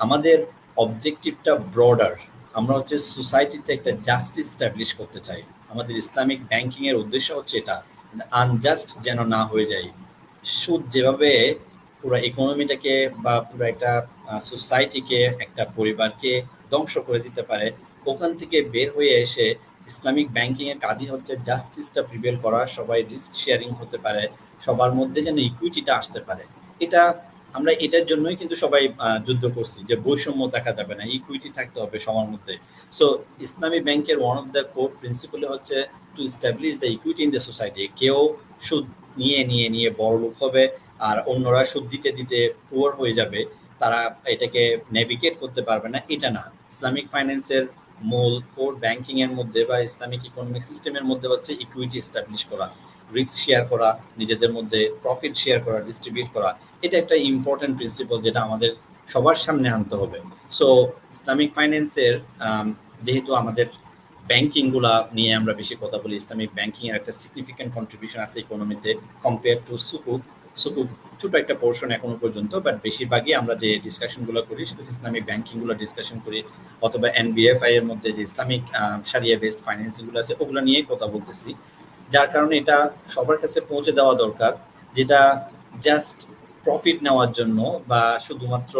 আমাদের অবজেক্টিভটা ব্রডার, আমরা হচ্ছে সোসাইটিতে একটা জাস্টিস স্ট্যাবলিশ করতে চাই। আমাদের ইসলামিক ব্যাংকিংয়ের উদ্দেশ্য হচ্ছে এটা আনজাস্ট যেন না হয়ে যায়। সুদ যেভাবে পুরো ইকোনমিটাকে বা পুরো একটা সোসাইটিকে, একটা পরিবারকে ধ্বংস করে দিতে পারে, ওখান থেকে বের হয়ে এসে ইসলামিক ব্যাংকিংয়ের কাজই হচ্ছে জাস্টিসটা প্রিভেল করা, সবাই রিস্ক শেয়ারিং হতে পারে, সবার মধ্যে যেন ইকুইটিটা আসতে পারে। এটা আমরা এটার জন্যই কিন্তু সবাই যুদ্ধ করছি যে বৈষম্য দেখা যাবে না, ইকুইটি থাকতে হবে সবার মধ্যে। সো ইসলামী ব্যাংকের one of the core principle হচ্ছে to establish the equity in the society. কেউ সুদ নিয়ে নিয়ে নিয়ে বড় লোক হবে আর অন্যরা সুদ দিতে দিতে পুয়ার হয়ে যাবে, তারা এটাকে নেভিগেট করতে পারবে না, এটা না। ইসলামিক ফাইন্যান্সের মূল কোর ব্যাংকিং এর মধ্যে বা ইসলামিক ইকোনমিক সিস্টেমের মধ্যে হচ্ছে ইকুইটি এস্টাবলিশ করা, রিস্ক শেয়ার করা, নিজেদের মধ্যে প্রফিট শেয়ার করা, ডিস্ট্রিবিউট করা, এটা একটা ইম্পর্টেন্ট প্রিন্সিপাল যেটা আমাদের সবার সামনে আনতে হবে। সো ইসলামিক ফাইন্যান্সের যেহেতু আমাদের ব্যাংকিং গুলা নিয়ে আমরা বেশি কথা বলি, ইসলামিক ব্যাংকিং এর একটা সিগনিফিক্যান্ট কন্ট্রিবিউশন আছে ইকোনমিতে কম্পেয়ার টু সুকুক। সুকুক ছোট একটা পোর্শন এখনো পর্যন্ত, বাট বেশিরভাগই আমরা যে ডিসকাশন গুলো করি সেটা ইসলামিক ব্যাংকিং গুলো ডিসকাশন করি, অথবা এনবিএফআই এর মধ্যে যে ইসলামিক শারিয়া বেসড ফাইন্যান্সিং গুলো আছে ওগুলো নিয়ে কথা বলতেছি। যার কারণে এটা সবার কাছে পৌঁছে দেওয়া দরকার, যেটা জাস্ট প্রফিট নেওয়ার জন্য বা শুধুমাত্র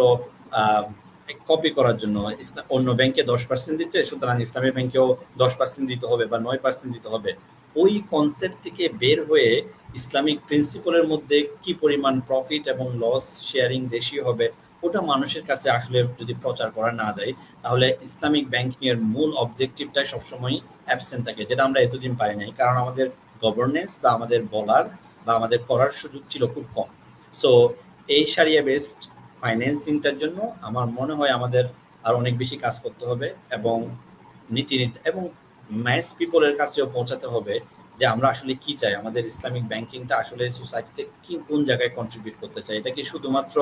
কপি করার জন্য অন্য ব্যাংকে 10% দিচ্ছে সুতরাং ইসলামী ব্যাংকেও 10% দিতে হবে বা 9% দিতে হবে, ওই কনসেপ্ট থেকে বের হয়ে ইসলামিক প্রিন্সিপালের মধ্যে কি পরিমাণ প্রফিট এবং লস শেয়ারিং রেশিও হবে ওটা মানুষের কাছে আসলে যদি প্রচার করা না যায়, তাহলে ইসলামিক ব্যাংকিং এর মূল অবজেক্টিভটা সবসময় অ্যাবসেন্ট থাকে, যেটা আমরা এতদিন পারি নাই, কারণ আমাদের গভর্নেন্স বা আমাদের বলার বা আমাদের করার সুযোগ ছিল খুব কম। সো এই সারিয়া বেসড ফাইন্যান্সিংটার জন্য আমার মনে হয় আমাদের আর অনেক বেশি কাজ করতে হবে, এবং নীতি এবং ম্যাস পিপলের কাছেও পৌঁছাতে হবে যে আমরা আসলে কি চাই, আমাদের ইসলামিক ব্যাংকিংটা আসলে সোসাইটিতে কি কোন জায়গায় কন্ট্রিবিউট করতে চাই। এটা কি শুধুমাত্র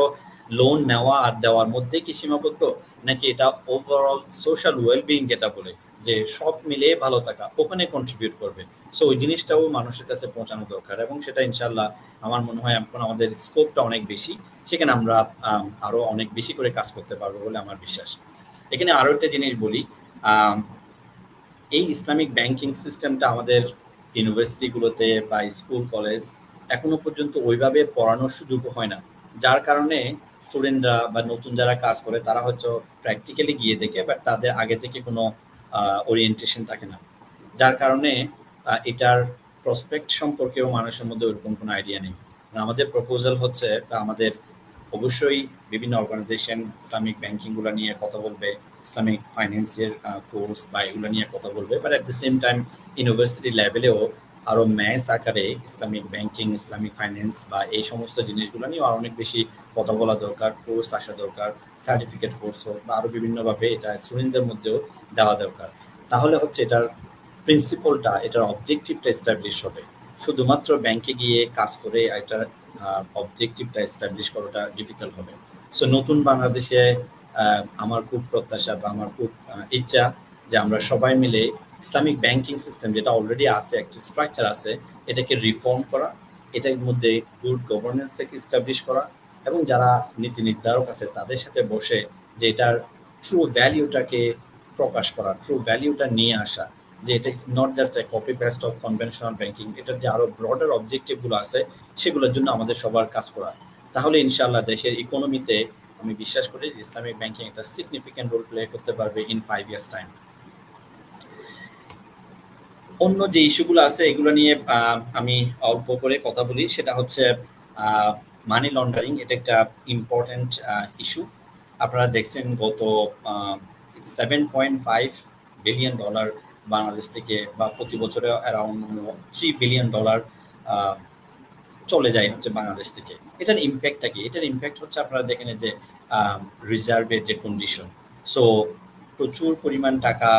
লোন নেওয়া আর দেওয়ার মধ্যে কি সীমাবদ্ধ, নাকি এটা ওভারঅল সোশ্যাল ওয়েলবিং যেটা বলে যে সব মিলে ভালো থাকা ওখানে কন্ট্রিবিউট করবে। সো ওই জিনিসটাও মানুষের কাছে পৌঁছানো দরকার, এবং সেটা ইনশাল্লাহ আমার মনে হয় এখন আমাদের স্কোপটা অনেক বেশি, সেখানে আমরা আরো অনেক বেশি করে কাজ করতে পারবো বলে আমার বিশ্বাস। এখানে আরো একটা জিনিস বলি, এই ইসলামিক ব্যাংকিং সিস্টেমটা আমাদের ইউনিভার্সিটিগুলোতে বা স্কুল কলেজ এখনো পর্যন্ত ওইভাবে পড়ানোর সুযোগ হয় না, যার কারণে স্টুডেন্টরা বা নতুন যারা কাজ করে তারা হয়তো প্র্যাকটিক্যালি গিয়ে দেখে, বাট তাদের আগে থেকে কোনো ওরিয়েন্টেশন থাকে না, যার কারণে এটার প্রসপেক্ট সম্পর্কেও মানুষের মধ্যে ওরকম কোনো আইডিয়া নেই। আমাদের প্রপোজাল হচ্ছে বা আমাদের অবশ্যই বিভিন্ন অর্গানাইজেশন ইসলামিক ব্যাংকিংগুলো নিয়ে কথা বলবে, ইসলামিক ফাইন্যান্সের কোর্স বা এগুলো নিয়ে কথা বলবে, but at the same time university লেভেলেও আরো ম্যাথস আকারে ইসলামিক ব্যাংকিং, ইসলামিক ফাইন্যান্স বা এই সমস্ত জিনিসগুলো নিয়ে আরো অনেক বেশি কথা বলা দরকার, কোর্স আসা দরকার, সার্টিফিকেট কোর্স হোক বা আরো বিভিন্নভাবে এটা স্টুডেন্টদের মধ্যেও দেওয়া দরকার। তাহলে হচ্ছে এটার প্রিন্সিপালটা, এটার অবজেক্টিভটা এস্টাবলিশ হবে। শুধুমাত্র ব্যাংকে গিয়ে কাজ করে এটার অবজেক্টিভটা এস্টাবলিশ করাটা ডিফিকাল্ট হবে। সো নতুন বাংলাদেশে আমার খুব প্রত্যাশা বা আমার খুব ইচ্ছা যে আমরা সবাই মিলে ইসলামিক ব্যাংকিং সিস্টেম যেটা অলরেডি আছে, একটা স্ট্রাকচার আছে, এটাকে রিফর্ম করা, এটার মধ্যে গুড গভর্নেন্সটাকে এস্টাবলিশ করা, এবং যারা নীতি নির্ধারক আছে তাদের সাথে বসে যে এটার ট্রু ভ্যালিউটাকে প্রকাশ করা, ট্রু ভ্যালিউটা নিয়ে আসা, যে এটা is not just a copy paste of conventional banking, এটার যে আরো ব্রডার অবজেক্টিভগুলো আছে সেগুলোর জন্য আমাদের সবার কাজ করা। তাহলে ইনশাআল্লাহ দেশের ইকোনমিতে আমি বিশ্বাস করি যে ইসলামিক ব্যাংকিং একটা সিগনিফিক্যান্ট রোল প্লে করতে পারবে ইন 5 years টাইম। অন্য যে ইস্যুগুলো আছে এগুলো নিয়ে আমি অল্প করে কথা বলি, সেটা হচ্ছে মানি লন্ডারিং। এটা একটা ইম্পর্টেন্ট ইস্যু। আপনারা দেখছেন গত $7.5 বিলিয়ন বাংলাদেশ থেকে বা প্রতি বছরে অ্যারাউন্ড $3 বিলিয়ন চলে যায় হচ্ছে বাংলাদেশ থেকে। এটার ইম্প্যাক্টটা কি? এটার ইম্প্যাক্ট হচ্ছে আপনারা দেখেন যে রিজার্ভের যে কন্ডিশন, সো প্রচুর পরিমাণ টাকা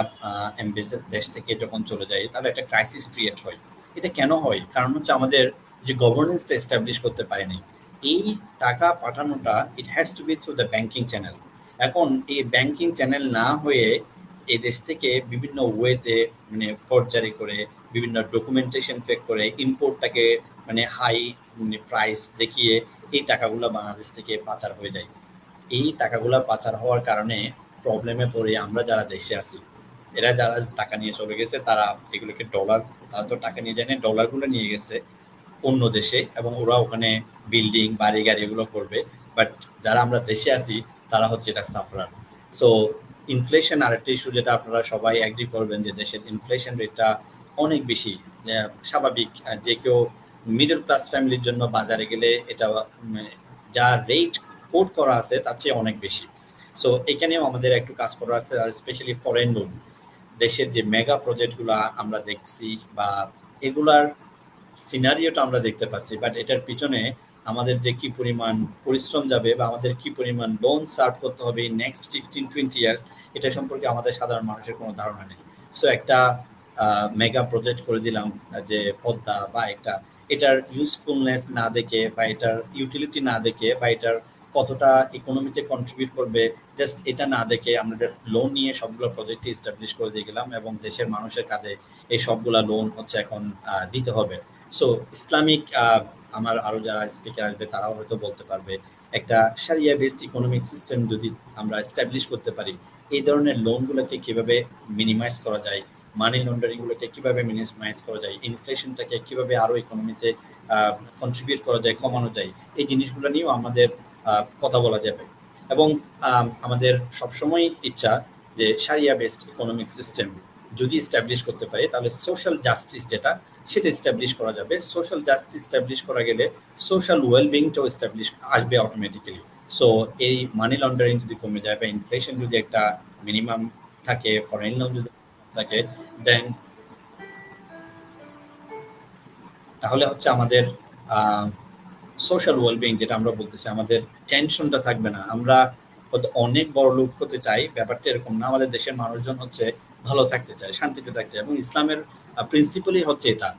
দেশ থেকে যখন চলে যায় তাহলে একটা ক্রাইসিস ক্রিয়েট হয়। এটা কেন হয়? কারণ হচ্ছে আমাদের যে গভর্নেন্সটা এস্টাবলিশ করতে পারেনি। এই টাকা পাঠানোটা it has to be through the banking channel. এখন এই ব্যাংকিং চ্যানেল না হয়ে এই দেশ থেকে বিভিন্ন ওয়েতে মানে ফর্জারি করে, বিভিন্ন ডকুমেন্টেশন ফেক করে, ইম্পোর্টটাকে মানে হাই প্রাইস দেখিয়ে এই টাকাগুলো বাংলাদেশ থেকে পাচার হয়ে যায়। এই টাকাগুলো পাচার হওয়ার কারণে প্রবলেমে পড়ে আমরা যারা দেশে আছি, এরা যারা টাকা নিয়ে চলে গেছে তারা এগুলোকে ডলার, তারা তো টাকা নিয়ে যায় না, ডলারগুলো নিয়ে গেছে অন্য দেশে, এবং ওরা ওখানে বিল্ডিং, বাড়ি গাড়ি এগুলো করবে। বাট যারা আমরা দেশে আছি তারা হচ্ছে এটা সাফরার। সো ইনফ্লেশন আরেকটা ইস্যু, যেটা আপনারা সবাই অ্যাগ্রি করবেন যে দেশের ইনফ্লেশন রেটটা অনেক বেশি। স্বাভাবিক, যে কেউ মিডল ক্লাস ফ্যামিলির জন্য বাজারে গেলে এটা যা রেট কোট করা আছে তার চেয়ে অনেক বেশি। সো এখানেও আমাদের একটু কাজ করা আছে, আর স্পেশালি ফরেন লোন, দেশের যে মেগা প্রজেক্টগুলো আমরা দেখছি বা এগুলার সিনারিওটা আমরা দেখতে পাচ্ছি, বাট এটার পিছনে আমাদের যে কি পরিমাণ পরিশ্রম যাবে বা আমাদের কি পরিমাণ লোন সার্ভ করতে হবে নেক্সট 15-20 ইয়ার্স, এটা সম্পর্কে আমাদের সাধারণ মানুষের কোনো ধারণা নেই। সো একটা মেগা প্রজেক্ট করে দিলাম যে পদ্মা বা একটা, এটার ইউজফুলনেস না দেখে বা এটার ইউটিলিটি না দেখে বা এটার কতটা ইকোনমিতে কন্ট্রিবিউট করবে জাস্ট এটা না দেখে আমরা জাস্ট লোন নিয়ে সবগুলো প্রজেক্টে এস্টাবলিশ করে দিয়ে গেলাম এবং দেশের মানুষের কাঁধে এই সবগুলা লোন হচ্ছে এখন দিতে হবে। সো ইসলামিক আমার আরো যারা স্পিকার আসবে তারাও হয়তো বলতে পারবে একটা সারিয়া বেসড ইকোনমিক সিস্টেম যদি আমরা এস্টাবলিশ করতে পারি, এই ধরনের লোনগুলোকে কিভাবে মিনিমাইজ করা যায়, মানি লন্ডারিং গুলোকে কিভাবে মিনিমাইজ করা যায়, ইনফ্লেশনটাকে কিভাবে আরো ইকোনমিতে কন্ট্রিবিউট করা যায়, কমানো যায়, এই জিনিসগুলো নিয়েও আমাদের কথা বলা যাবে। এবং আমাদের সবসময় ইচ্ছা যে সারিয়া বেসড ইকোনমিক সিস্টেম যদি এস্টাবলিশ করতে পারি তাহলে সোশ্যাল জাস্টিস যেটা সেটা এস্টাবলিশ করা যাবে। সোশ্যাল জাস্টিস এস্টাবলিশ করা গেলে সোশ্যাল ওয়েলবিংটাও এস্টাবলিশ আসবে অটোমেটিক্যালি। সো এই মানি লন্ডারিং যদি কমে যায় বা ইনফ্লেশন যদি একটা মিনিমাম থাকে, ফরেন লোন যদি থাকে, দেন তাহলে হচ্ছে আমাদের সোশ্যাল ওয়েলবিং যেটা আমরা বলতেছি, আমাদের টেনশনটা থাকবে না। আমরা হয়তো অনেক বড় লোক হতে চাই, ব্যাপারটা এরকম না। আমাদের দেশের মানুষজন হচ্ছে ভালো থাকতে চায়, শান্তিতে থাকতে চায়, এবং ইসলামের প্রিন্সিপালই হচ্ছে এটা।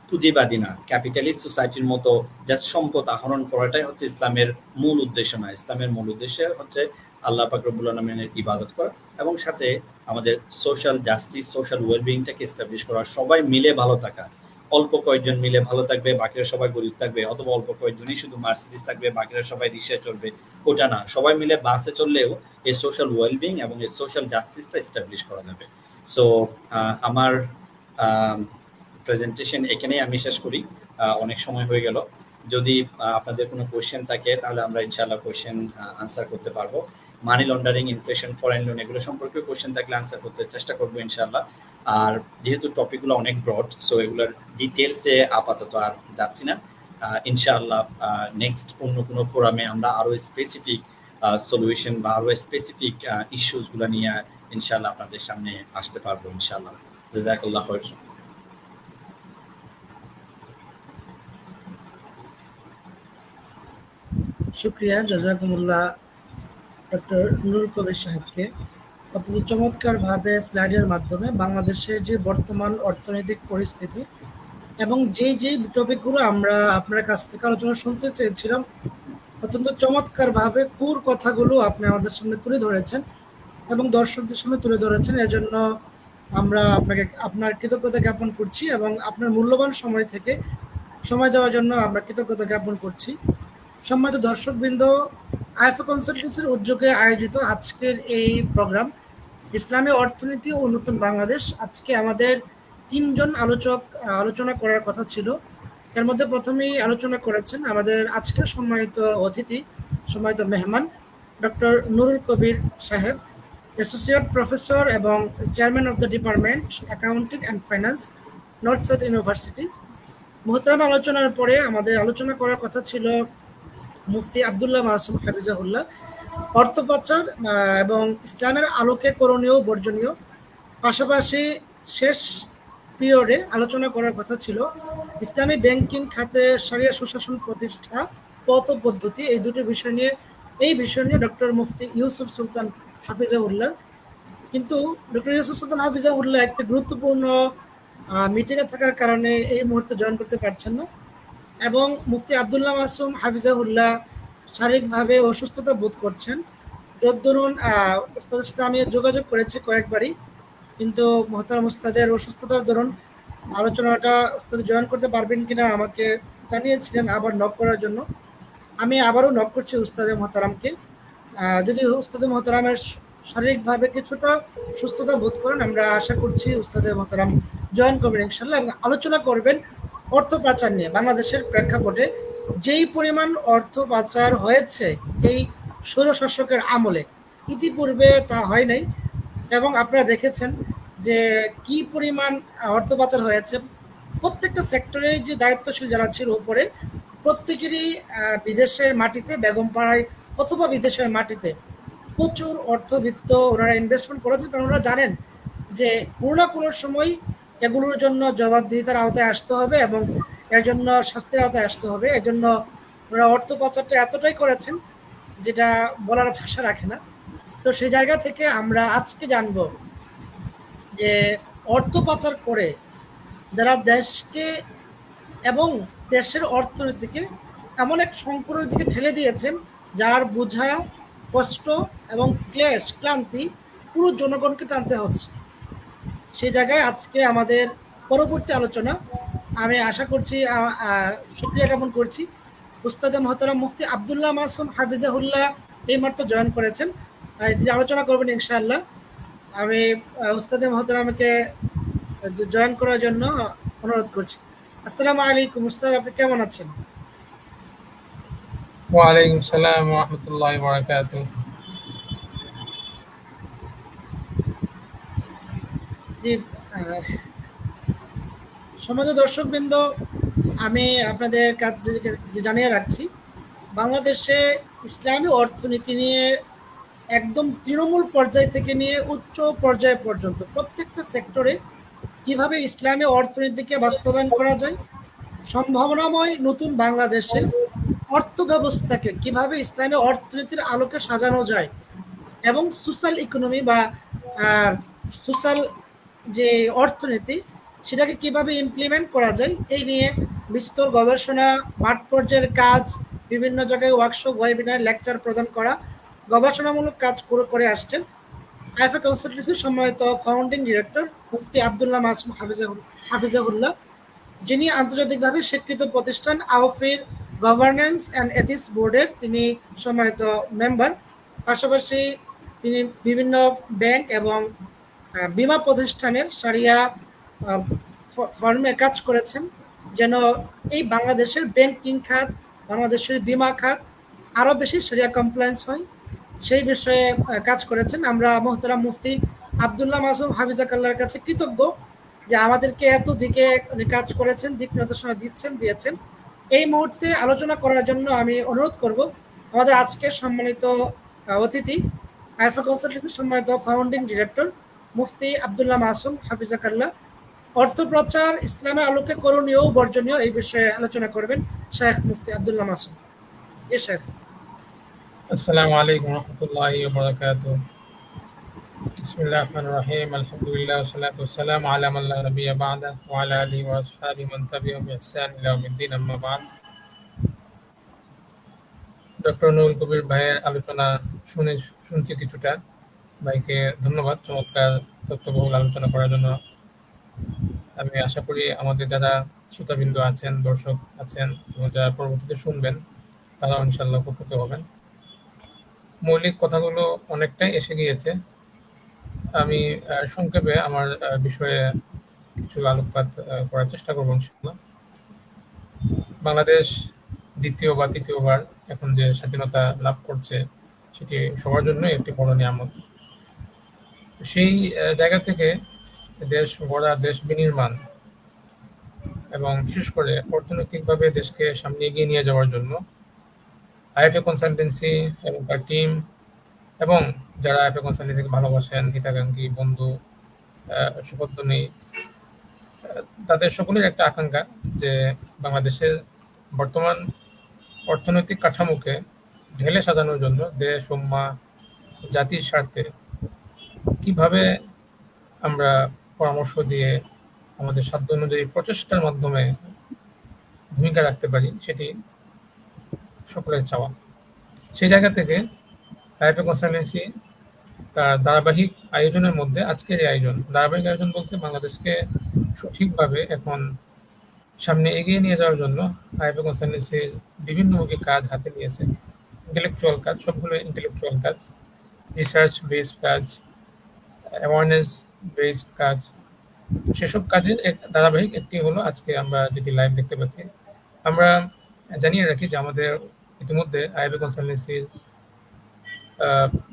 পুঁজিবাদী না, ক্যাপিটালিস্ট সোসাইটির মতো জাস্ট সম্পদ আহরণ করাটাই হচ্ছে ইসলামের মূল উদ্দেশ্য না। ইসলামের মূল উদ্দেশ্য হচ্ছে আল্লাহ পাক রব্বুল আলামিনের ইবাদত করা এবং সাথে আমাদের সোশ্যাল জাস্টিস, সোশ্যাল ওয়েলবিংটাকে এস্টাবলিশ করা, সবাই মিলে ভালো থাকা। অল্প কয়েকজন মিলে ভালো থাকবে, বাকিরা সবাই গরিব থাকবে, অথবা অল্প কয়েকজনই শুধু মার্সিডিজ থাকবে, বাকিরা সবাই রিক্সায় চলবে, ওটা না। সবাই মিলে বাসে চললেও এই সোশ্যাল ওয়েলবিং এবং এই সোশ্যাল জাস্টিসটা এস্টাবলিশ করা যাবে। সো আমার প্রেজেন্টেশন এখানেই আমি শেষ করি। অনেক সময় হয়ে গেল। যদি আপনাদের কোনো কোয়েশ্চেন থাকে তাহলে আমরা ইনশাআল্লাহ কোয়েশ্চেন আনসার করতে পারবো। Money laundering, inflation, foreign loan এগুলো সম্পর্কে কোয়েশ্চেন থাকলে আনসার করতে চেষ্টা করবো ইনশাআল্লাহ। আর যেহেতু টপিকগুলো অনেক ব্রড, সো এগুলোর ডিটেলসে আপাতত আর যাচ্ছি না। ইনশাআল্লাহ নেক্সট অন্য কোনো ফোরামে আমরা আরো স্পেসিফিক সলিউশন বা আরো স্পেসিফিক ইস্যুসগুলো নিয়ে ইনশাআল্লাহ আপনাদের সামনে আসতে পারবো ইনশাআল্লাহ। জাযাকাল্লাহ খাইর। শুক্রিয়া জাযাকুমুল্লাহ ডক্টর নুরুল কবির সাহেবকে অত্যন্ত চমৎকারভাবে স্লাইডের মাধ্যমে বাংলাদেশের যে বর্তমান অর্থনৈতিক পরিস্থিতি এবং যেই টপিকগুলো আমরা আপনার কাছ থেকে আলোচনা শুনতে চেয়েছিলাম, অত্যন্ত চমৎকারভাবে পুর কথাগুলো আপনি আমাদের সামনে তুলে ধরেছেন এবং দর্শকদের সামনে তুলে ধরেছেন। এজন্য আমরা আপনাকে আপনার কৃতজ্ঞতা জ্ঞাপন করছি এবং আপনার মূল্যবান সময় থেকে সময় দেওয়ার জন্য আমরা কৃতজ্ঞতা জ্ঞাপন করছি। সম্মানিত দর্শকবৃন্দ, আইফা কনসালটেন্সির উদ্যোগে আয়োজিত আজকের এই প্রোগ্রাম ইসলামী অর্থনীতি ও নতুন বাংলাদেশ, আজকে আমাদের তিনজন আলোচক আলোচনা করার কথা ছিল। এর মধ্যে প্রথমেই আলোচনা করেছেন আমাদের আজকের সম্মানিত অতিথি, সম্মানিত মেহমান ডক্টর নুরুল কবির সাহেব, অ্যাসোসিয়েট প্রফেসর এবং chairman of the department accounting and finance, north south university. মোহতারাম আলোচনার পরে আমাদের আলোচনা করার কথা ছিল মুফতি আব্দুল্লাহ মাসুম হাফিজাহুল্লাহ, অর্থ পাচার এবং ইসলামের আলোকে করণীয় বর্জনীয়। পাশাপাশি শেষ পিরিয়ডে আলোচনা করার কথা ছিল ইসলামী ব্যাংকিং খাতে শরিয়া সুশাসন প্রতিষ্ঠা, পথ ও পদ্ধতি। এই দুটো বিষয় নিয়ে ডক্টর মুফতি ইউসুফ সুলতান হাফিজাহুল্লাহ, কিন্তু ডক্টর ইউসুফ সুলতান হাফিজাহুল্লাহ একটা গুরুত্বপূর্ণ মিটিংয়ে থাকার কারণে এই মুহূর্তে জয়েন করতে পারছেন না, এবং মুফতি আব্দুল্লাহ মাসুম হাফিজাহুল্লাহ শারীরিকভাবে অসুস্থতা বোধ করছেন। যদ্দরুন ওস্তাদের সাথে আমি যোগাযোগ করেছি কয়েকবারই, কিন্তু মোহতারাম উস্তাদের অসুস্থতার দরুন আলোচনাটা উস্তাদ জয়েন করতে পারবেন কিনা আমাকে জানিয়েছিলেন আবার নক করার জন্য। আমি আবারও নক করছি উস্তাদে মোহতারামকে। যদি উস্তাদে মোহতারামের শারীরিকভাবে কিছুটা সুস্থতা বোধ করেন, আমরা আশা করছি উস্তাদে মোহতারাম জয়েন করবেন ইনশাল্লাহ এবং আলোচনা করবেন অর্থ পাচার নিয়ে। বাংলাদেশের প্রেক্ষাপটে যেই পরিমাণ অর্থ পাচার হয়েছে এই স্বৈরশাসকের আমলে, ইতিপূর্বে তা হয় নাই, এবং আপনারা দেখেছেন যে কি পরিমাণ অর্থ পাচার হয়েছে। প্রত্যেকটা সেক্টরে যে দায়িত্বশীল যারা ছিল উপরে, প্রত্যেকেরই বিদেশের মাটিতে, বেগমপাড়ায় অথবা বিদেশের মাটিতে প্রচুর অর্থবিত্ত ওনারা ইনভেস্টমেন্ট করেছেন, কারণ ওনারা জানেন যে কোনো না কোনো সময় এগুলোর জন্য জবাবদিহিতার আওতায় আসতে হবে এবং এর জন্য শাস্তির আওতায় আসতে হবে। এজন্য ওরা অর্থ পাচারটা এতটাই করেছেন যেটা বলার ভাষা রাখে না। তো সেই জায়গা থেকে আমরা আজকে জানবো যে অর্থ পাচার করে যারা দেশকে এবং দেশের অর্থনীতিকে এমন এক সংকটের দিকে ঠেলে দিয়েছেন যার বোঝা, কষ্ট এবং ক্লান্তি পুরো জনগণকে টানতে হচ্ছে। সেই জায়গায় আজকে আমাদের পরবর্তী আলোচনা, আমি আশা করছি, শুক্রিয়া জ্ঞাপন করছি, উস্তাদে মহতারাম মুফতি আবদুল্লাহ মাসুম হাফিজাহুল্লাহ এইমাত্র জয়েন করেছেন, যিনি আলোচনা করবেন ইনশাআল্লাহ। আমি উস্তাদে মহতারামকে জয়েন করার জন্য অনুরোধ করছি। আসসালামু আলাইকুম উস্তাদ, আপনি কেমন আছেন? ওয়ালাইকুম সালাম ওয়া রাহমাতুল্লাহি ওয়া বারাকাতুহু। জি, সম্মানিত দর্শকবৃন্দ, আমি আপনাদের কাছে জানিয়ে রাখছি, বাংলাদেশে ইসলামী অর্থনীতি নিয়ে একদম তৃণমূল পর্যায় থেকে নিয়ে উচ্চ পর্যায় পর্যন্ত প্রত্যেকটা সেক্টরে কিভাবে ইসলামী অর্থনীতিকে বাস্তবায়ন করা যায়, সম্ভাবনাময় নতুন বাংলাদেশে অর্থ ব্যবস্থাকে কিভাবে ইসলামী অর্থনীতির আলোকে সাজানো যায় এবং সোশ্যাল ইকোনমি বা সোশ্যাল যে অর্থনীতি সেটাকে কিভাবে ইমপ্লিমেন্ট করা যায়, এই নিয়ে বিস্তর গবেষণা, মাঠ পর্যায়ের কাজ, বিভিন্ন জায়গায় ওয়ার্কশপ, ওয়েবিনার, লেকচার প্রদান করা, গবেষণামূলক কাজ করে আসছেন আইফা কনসালটেন্সির সম্মানিত ফাউন্ডিং ডিরেক্টর মুফতি আবদুল্লাহ মাসুম হাফিজাহুল্লাহ, যিনি আন্তর্জাতিকভাবে স্বীকৃত প্রতিষ্ঠান আওফির গভর্নেন্স অ্যান্ড এথিক্স বোর্ডের তিনি সম্মানিত মেম্বার। পাশাপাশি তিনি বিভিন্ন ব্যাংক এবং বিমা প্রতিষ্ঠানের সারিয়া ফার্মে কাজ করেছেন, যেন এই বাংলাদেশের ব্যাংকিং খাত, বাংলাদেশের বিমা খাত আরও বেশি সারিয়া কমপ্লায়েন্স হয়, সেই বিষয়ে কাজ করেছেন। আমরা মোহতারাম মুফতি আবদুল্লাহ মাসুম হাফিজাকাল্লাহর কাছে কৃতজ্ঞ যে আমাদেরকে এত দিকে কাজ করেছেন, দিক নির্দেশনা দিয়েছেন। এই মুহূর্তে আলোচনা করার জন্য আমি অনুরোধ করব আমাদের আজকের সম্মানিত অতিথি, আইফা কনসালটেন্সির সম্মানিত ফাউন্ডিং ডিরেক্টর মুফতি আবদুল্লাহ মাসুম হাফিজাকাল্লাহ, অর্থ প্রচার ইসলামের আলোকে করণীয় ও বর্জনীয় এই বিষয়ে আলোচনা করবেন শেখ মুফতি আবদুল্লাহ মাসুম। জি শেখ। আসসালামু আলাইকুম ওয়া রাহমাতুল্লাহি ওয়া বারাকাতুহু। বিসমিল্লাহির রহমানির রহিম। আলহামদুলিল্লাহ ওয়া সালাতু ওয়া সালামু আলা মান লা নাবিয়্যা বা'দা ওয়া আলা আলিহি ওয়া আসহাবিহি মান তাবি'আহুম বিইহসান ইলা ইয়াউমিদ্দিন, আম্মা বা'দ। ডক্টর নুরুল কবির ভাইয়ের আলোচনা শুনছি কিছুটা। ভাইকে ধন্যবাদ চমৎকার তথ্যবহুল আলোচনা করার জন্য। আমি আশা করি আমাদের যারা শ্রোতাবৃন্দ আছেন, দর্শক আছেন এবং যারা পরবর্তীতে শুনবেন তারাও ইনশাআল্লাহ উপকৃত হবেন। মৌলিক কথাগুলো অনেকটাই এসে গিয়েছে। আমি সংক্ষেপে আমার বিষয়ে কিছু আলোকপাত করার চেষ্টা করবো ইনশাআল্লাহ। বাংলাদেশ দ্বিতীয় বা তৃতীয়বার এখন যে স্বাধীনতা লাভ করছে সেটি সবার জন্যই একটি বড় নিয়ামত। সেই জায়গা থেকে দেশ গড়া, দেশ বিনির্মাণ এবং বিশেষ করে অর্থনৈতিকভাবে দেশকে সামনে এগিয়ে নিয়ে যাওয়ার জন্য আইএফএ কনসালটেন্সি এবং তার টিম এবং যারা আইএফএ কনসালটেন্সিকে ভালোবাসেন, হিতাকাঙ্ক্ষী বন্ধু, সুপদ্ধনী, তাদের সকলের একটা আকাঙ্ক্ষা যে বাংলাদেশের বর্তমান অর্থনৈতিক কাঠামোকে ঢেলে সাজানোর জন্য দেশ, উম্মাহ, জাতির স্বার্থে কিভাবে আমরা পরামর্শ দিয়ে আমাদের সাধ্য অনুযায়ী প্রচেষ্টার মাধ্যমে ভূমিকা রাখতে পারি, সেটি সকলের চাওয়া। সেই জায়গা থেকে আইএফএ কনসালটেন্সি তার ধারাবাহিক আয়োজনের মধ্যে আজকের এই আয়োজন, ধারাবাহিক আয়োজন বলতে বাংলাদেশকে সঠিকভাবে এখন সামনে এগিয়ে নিয়ে যাওয়ার জন্য আইএফএ কনসালটেন্সির বিভিন্নমুখী কাজ হাতে নিয়েছে। ইন্টেলেকচুয়াল কাজ, সবগুলো ইন্টেলেকচুয়াল কাজ, রিসার্চ বেসড কাজ, অ্যাওয়ারনেস বেসড কাজ। সেসব কাজের ধারাবাহিক একটি হলো আজকে আমরা যেটি লাইভ দেখতে পাচ্ছি। আমরা জানিয়ে রাখি যে আমাদের ইতিমধ্যে আইএফএ কনসালটেন্সির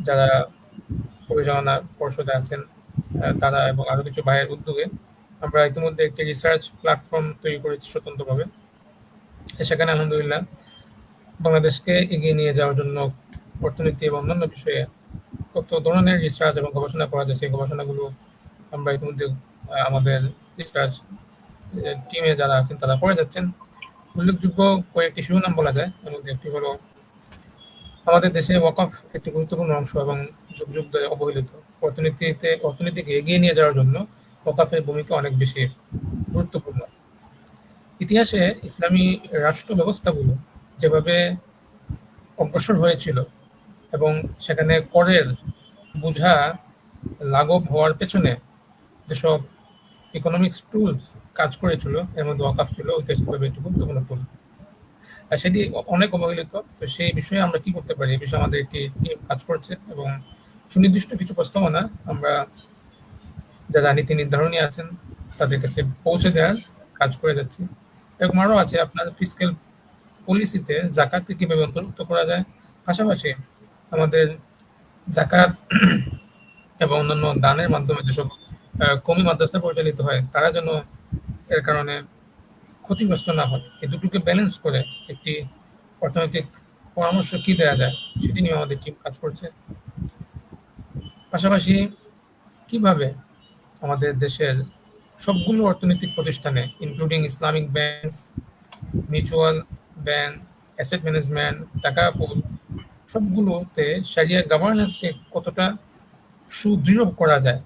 যারা পরিচালনা পর্ষদে আছেন তারা এবং আরো কিছু ভাইয়ের উদ্যোগে আমরা ইতিমধ্যে একটি রিসার্চ প্ল্যাটফর্ম তৈরি করেছি স্বতন্ত্রভাবে। সেখানে আলহামদুলিল্লাহ বাংলাদেশকে এগিয়ে নিয়ে যাওয়ার জন্য অর্থনীতি এবং অন্যান্য বিষয়ে কত ধরনের রিসার্চ এবং গবেষণা করা যায় সেই গবেষণাগুলো আমরা ইতিমধ্যে আমাদের রিসার্চ টিমে যারা আছেন তারা করে যাচ্ছেন। উল্লেখযোগ্য কয়েকটি শিরোনাম বলা যায়, এর মধ্যে একটি হলো আমাদের দেশে ওয়াকফ একটি গুরুত্বপূর্ণ অংশ এবং যুগ যুগ ধরে অবহেলিত। অর্থনীতিকে এগিয়ে নিয়ে যাওয়ার জন্য ওয়াকফের ভূমিকা অনেক বেশি গুরুত্বপূর্ণ। ইতিহাসে ইসলামী রাষ্ট্র ব্যবস্থাগুলো যেভাবে অগ্রসর হয়েছিল এবং সেখানে করের বোঝা লাঘব হওয়ার পেছনে যেসব ইকোনমিক্স টুলস কাজ করেছিল এর মধ্যে ওয়াকাফ ছিল ঐতিহাসিকভাবে একটি গুরুত্বপূর্ণ টুল। আর সেটি অনেক অবহেলিত। তো সেই বিষয়ে আমরা কি করতে পারি, এই বিষয়ে আমাদের একটি টিম কাজ করছে এবং সুনির্দিষ্ট কিছু প্রস্তাবনা আমরা যারা নীতি নির্ধারণী আছেন তাদের কাছে পৌঁছে দেওয়ার কাজ করে যাচ্ছি। এরকম আরও আছে আপনার ফিসক্যাল পলিসিতে জাকাতকে কীভাবে অন্তর্ভুক্ত করা যায়, পাশাপাশি আমাদের জাকাত এবং অন্যান্য দানের মাধ্যমে যেসব কমি মাদ্রাসা পরিচালিত হয় তারা যেন এর কারণে ক্ষতিগ্রস্ত না হয়, এই দুটোকে ব্যালেন্স করে একটি অর্থনৈতিক পরামর্শ কি দেওয়া যায় সেটি নিয়ে আমাদের টিম কাজ করছে। পাশাপাশি কিভাবে আমাদের দেশের সবগুলো অর্থনৈতিক প্রতিষ্ঠানে including Islamic banks, mutual bank, asset management, টাকা পুল সবগুলোতে শারিয়া গভর্নেন্সকে কতটা সুদৃঢ় করা যায়।